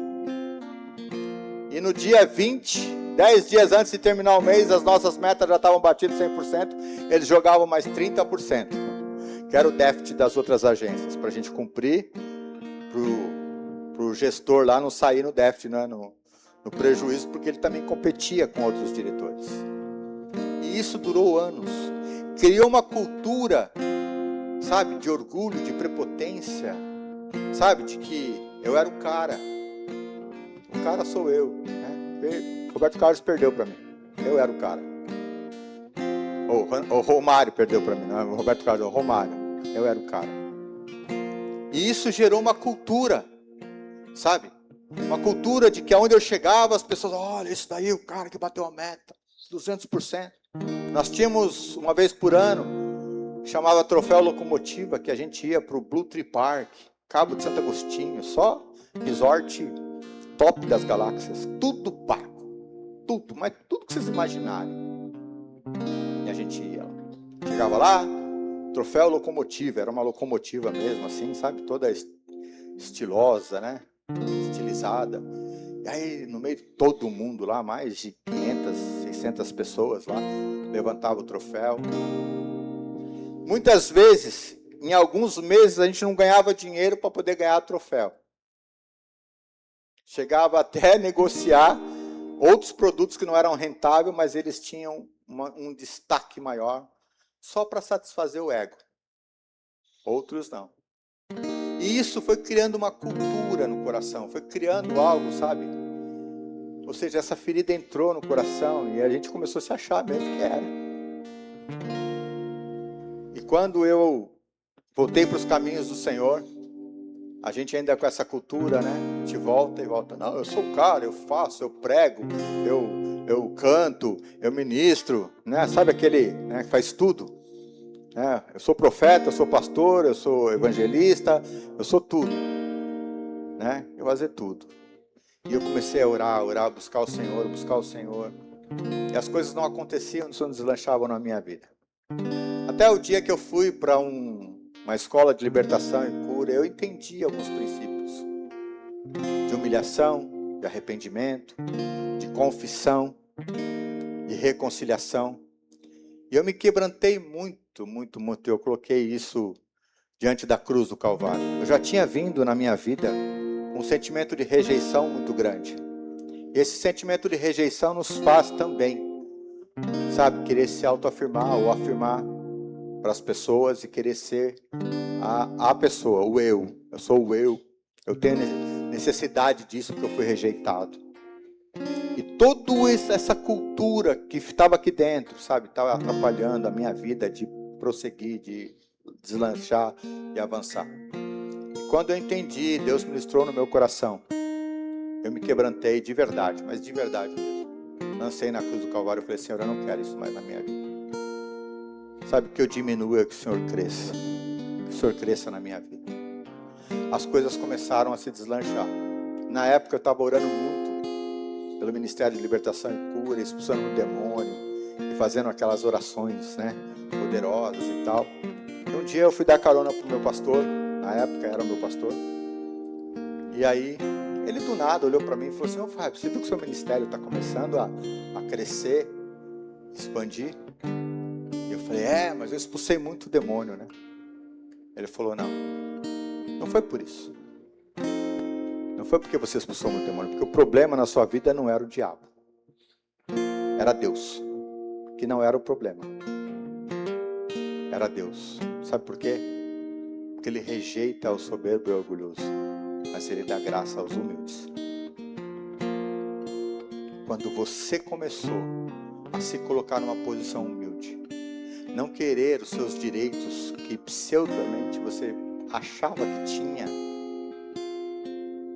E no dia 20, 10 dias antes de terminar o mês, as nossas metas já estavam batidas 100%, eles jogavam mais 30%, que era o déficit das outras agências, para a gente cumprir, para o gestor lá não sair no déficit, né, no prejuízo, porque ele também competia com outros diretores. E isso durou anos. Criou uma cultura, sabe, de orgulho, de prepotência, sabe, de que eu era o cara sou eu, né? Roberto Carlos perdeu para mim, eu era o cara. O Romário perdeu para mim, não é o Roberto Carlos, é o Romário, eu era o cara. E isso gerou uma cultura, sabe, uma cultura de que aonde eu chegava, as pessoas, olha, esse daí é o cara que bateu a meta, 200%. Nós tínhamos, uma vez por ano, chamava Troféu Locomotiva, que a gente ia para o Blue Tree Park, Cabo de Santo Agostinho, só resort top das galáxias, tudo pago, tudo, mas tudo que vocês imaginarem. E a gente ia lá. Chegava lá, Troféu Locomotiva, era uma locomotiva mesmo, assim, sabe, toda estilosa, né, estilizada. E aí, no meio de todo mundo lá, mais de 500, 600 pessoas lá, levantava o troféu. Muitas vezes, em alguns meses, a gente não ganhava dinheiro para poder ganhar o troféu. Chegava até a negociar outros produtos que não eram rentáveis, mas eles tinham um destaque maior, só para satisfazer o ego. Outros não. E isso foi criando uma cultura no coração, foi criando algo, sabe? Ou seja, essa ferida entrou no coração e a gente começou a se achar mesmo que era. E quando eu voltei para os caminhos do Senhor, a gente ainda com essa cultura, né? A gente volta e volta. Não, eu sou o cara, eu faço, eu prego, eu canto, eu ministro, né? Sabe aquele, né, que faz tudo? Eu sou profeta, eu sou pastor, eu sou evangelista, eu sou tudo, né? Eu fazer tudo. E eu comecei a orar, buscar o Senhor. E as coisas não aconteciam, não deslanchavam na minha vida. Até o dia que eu fui para uma escola de libertação e cura, eu entendi alguns princípios de humilhação, de arrependimento, de confissão, de reconciliação. E eu me quebrantei muito, muito, muito. Eu coloquei isso diante da cruz do Calvário. Eu já tinha vindo na minha vida um sentimento de rejeição muito grande. E esse sentimento de rejeição nos faz também, sabe, querer se autoafirmar ou afirmar para as pessoas e querer ser a pessoa, o eu. Eu sou o eu tenho necessidade disso porque eu fui rejeitado. E toda essa cultura que estava aqui dentro, sabe, estava atrapalhando a minha vida de prosseguir, de deslanchar e avançar. E quando eu entendi, Deus ministrou no meu coração, eu me quebrantei de verdade, mas de verdade mesmo. Lancei na cruz do Calvário e falei, Senhor, eu não quero isso mais na minha vida. Sabe, que eu diminua, que o Senhor cresça. Que o Senhor cresça na minha vida. As coisas começaram a se deslanchar. Na época eu estava orando muito pelo Ministério de Libertação e Cura, expulsando o demônio e fazendo aquelas orações, né, poderosas e tal. E um dia eu fui dar carona pro meu pastor, na época era o meu pastor. E aí ele do nada olhou para mim e falou assim, Fábio, você viu que o seu ministério está começando a crescer, expandir? falei, mas eu expulsei muito demônio, né? Ele falou, não foi por isso. Não foi porque você expulsou muito demônio, porque o problema na sua vida não era o diabo. Era Deus, que não era o problema. Era Deus. Sabe por quê? Porque Ele rejeita o soberbo e o orgulhoso, mas Ele dá graça aos humildes. Quando você começou a se colocar numa posição humilde, não querer os seus direitos que pseudamente você achava que tinha,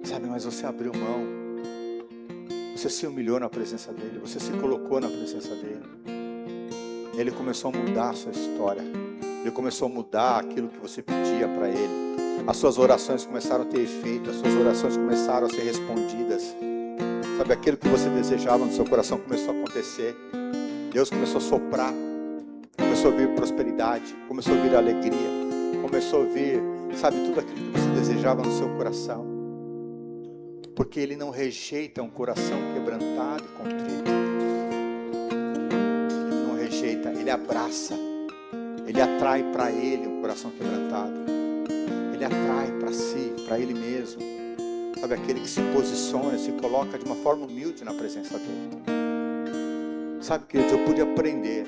sabe, mas você abriu mão, você se humilhou na presença dEle, você se colocou na presença dEle, Ele começou a mudar a sua história, Ele começou a mudar aquilo que você pedia para Ele, as suas orações começaram a ter efeito, as suas orações começaram a ser respondidas, sabe, aquilo que você desejava no seu coração começou a acontecer, Deus começou a soprar, começou a vir prosperidade, começou a vir alegria, começou a vir, sabe, tudo aquilo que você desejava no seu coração, porque Ele não rejeita um coração quebrantado e contrito, Ele não rejeita, Ele abraça, Ele atrai para Ele um coração quebrantado, Ele atrai para si, para Ele mesmo, sabe, aquele que se posiciona, se coloca de uma forma humilde na presença dEle. Sabe, queridos, eu pude aprender,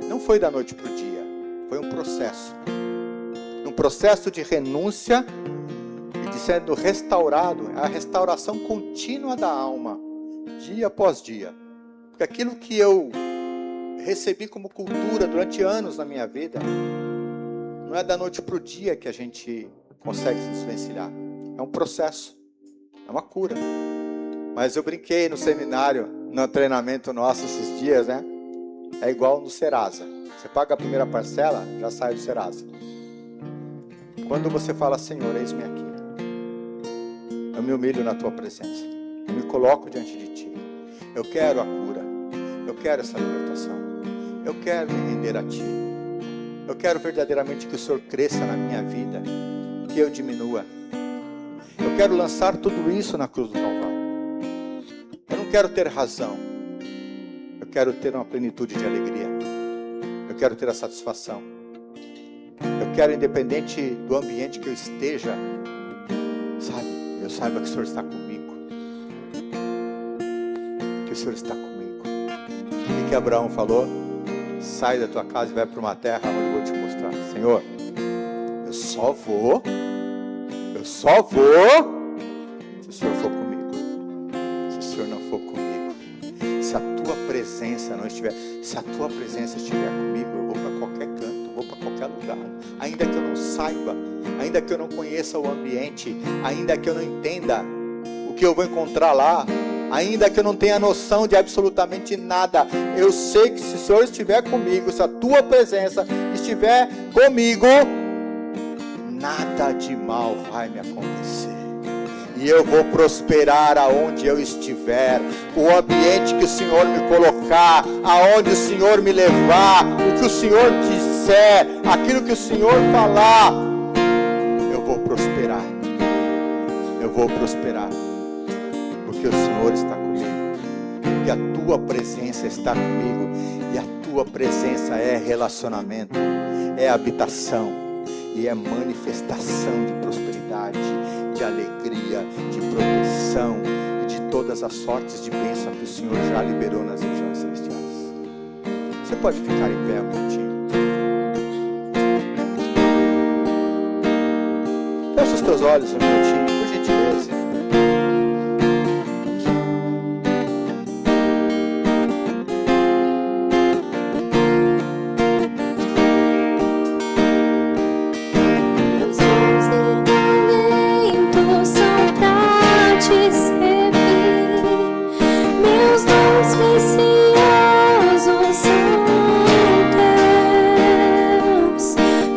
não foi da noite para o dia, foi um processo de renúncia e de sendo restaurado, a restauração contínua da alma, dia após dia, porque aquilo que eu recebi como cultura durante anos na minha vida, não é da noite para o dia que a gente consegue se desvencilhar, é um processo, é uma cura. Mas eu brinquei no seminário, no treinamento nosso esses dias, né? É igual no Serasa. Você paga a primeira parcela, já sai do Serasa. Quando você fala, Senhor, eis-me aqui. Eu me humilho na Tua presença. Eu me coloco diante de Ti. Eu quero a cura. Eu quero essa libertação. Eu quero me render a Ti. Eu quero verdadeiramente que o Senhor cresça na minha vida. Que eu diminua. Eu quero lançar tudo isso na cruz do Calvário. Eu não quero ter razão. Eu quero ter uma plenitude de alegria. Eu quero ter a satisfação. Eu quero, independente do ambiente que eu esteja, sabe, eu saiba que o Senhor está comigo. Que o Senhor está comigo. E que Abraão falou, sai da tua casa e vai para uma terra onde eu vou te mostrar. Senhor, eu só vou se o Senhor for comigo. Se o Senhor não for comigo, se a tua presença não estiver, se a tua presença estiver comigo, eu vou para qualquer canto, vou para qualquer lugar, ainda que eu não saiba, ainda que eu não conheça o ambiente, ainda que eu não entenda o que eu vou encontrar lá, ainda que eu não tenha noção de absolutamente nada, eu sei que se o Senhor estiver comigo, se a tua presença estiver comigo, nada de mal vai me acontecer. E eu vou prosperar aonde eu estiver. O ambiente que o Senhor me colocar, aonde o Senhor me levar, o que o Senhor disser, aquilo que o Senhor falar, eu vou prosperar. Eu vou prosperar. Porque o Senhor está comigo. Porque a tua presença está comigo. E a tua presença é relacionamento, é habitação. E é manifestação de prosperidade, de alegria, de proteção e de todas as sortes de bênção que o Senhor já liberou nas regiões celestiais. Você pode ficar em pé um minutinho. Fecha os teus olhos um minutinho, por gentileza.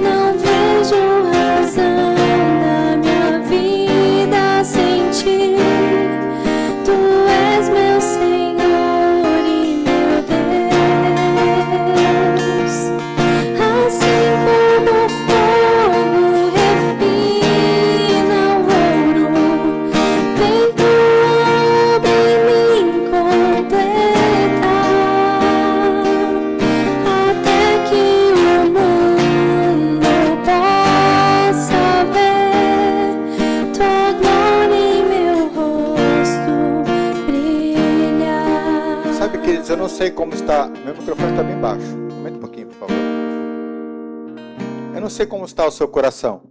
Não vejo razão na minha vida. tua glória em meu rosto brilha.
Sabe, queridos, eu não sei como está. Meu microfone está bem baixo. Aumenta um pouquinho, por favor. Eu não sei como está o seu coração.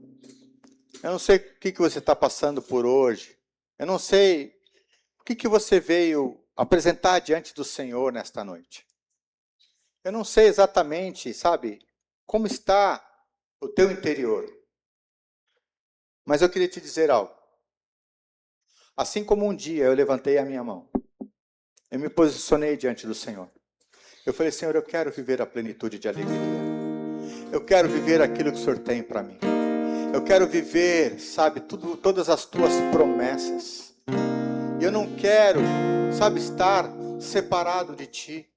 Eu não sei o que você está passando por hoje. Eu não sei o que você veio apresentar diante do Senhor nesta noite. Eu não sei exatamente, sabe, como está o teu interior. Mas eu queria te dizer algo. Assim como um dia eu levantei a minha mão, eu me posicionei diante do Senhor. Eu falei, Senhor, eu quero viver a plenitude de alegria. Eu quero viver aquilo que o Senhor tem para mim. Eu quero viver, sabe, todas as tuas promessas. E eu não quero, sabe, estar separado de ti.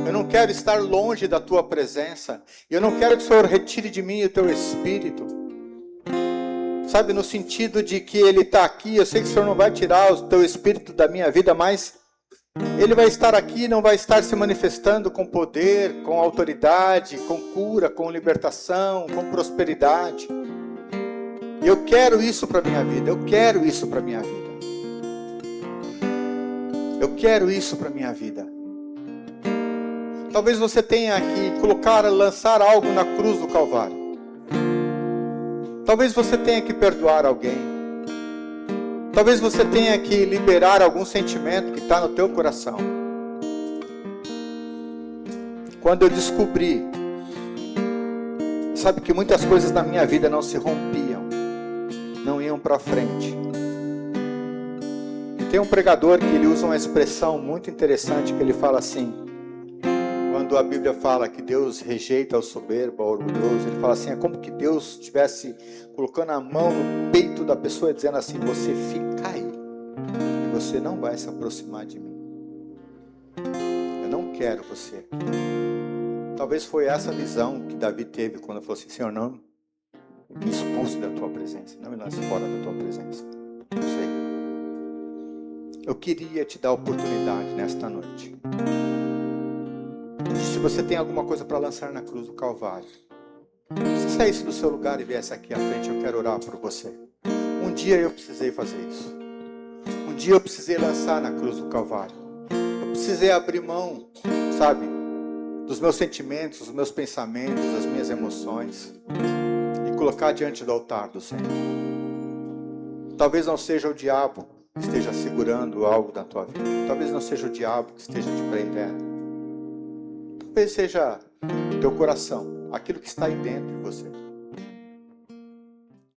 Eu não quero estar longe da tua presença. E eu não quero que o Senhor retire de mim o teu espírito. Sabe, no sentido de que Ele está aqui. Eu sei que o Senhor não vai tirar o teu espírito da minha vida, mas Ele vai estar aqui, não vai estar se manifestando com poder, com autoridade, com cura, com libertação, com prosperidade. E eu quero isso para minha vida. Eu quero isso para minha vida. Eu quero isso para minha vida. Talvez você tenha que lançar algo na cruz do Calvário. Talvez você tenha que perdoar alguém. Talvez você tenha que liberar algum sentimento que está no teu coração. Quando eu descobri, sabe, que muitas coisas na minha vida não se rompiam, não iam para frente. E tem um pregador que ele usa uma expressão muito interessante, que ele fala assim, quando a Bíblia fala que Deus rejeita o soberbo, o orgulhoso, ele fala assim, é como que Deus estivesse colocando a mão no peito da pessoa e dizendo assim, você fica aí, e você não vai se aproximar de mim. Eu não quero você. Talvez foi essa visão que Davi teve quando falou assim, Senhor, não me expulse da tua presença, não me lance fora da tua presença. Não sei. Eu queria te dar a oportunidade nesta noite. Se você tem alguma coisa para lançar na cruz do Calvário, se saísse do seu lugar e viesse aqui à frente, eu quero orar por você. Um dia eu precisei fazer isso. Um dia eu precisei lançar na cruz do Calvário. Eu precisei abrir mão, sabe, dos meus sentimentos, dos meus pensamentos, das minhas emoções e colocar diante do altar do Senhor. Talvez não seja o diabo que esteja segurando algo da tua vida. Talvez não seja o diabo que esteja te prendendo. Talvez seja o teu coração, aquilo que está aí dentro de você.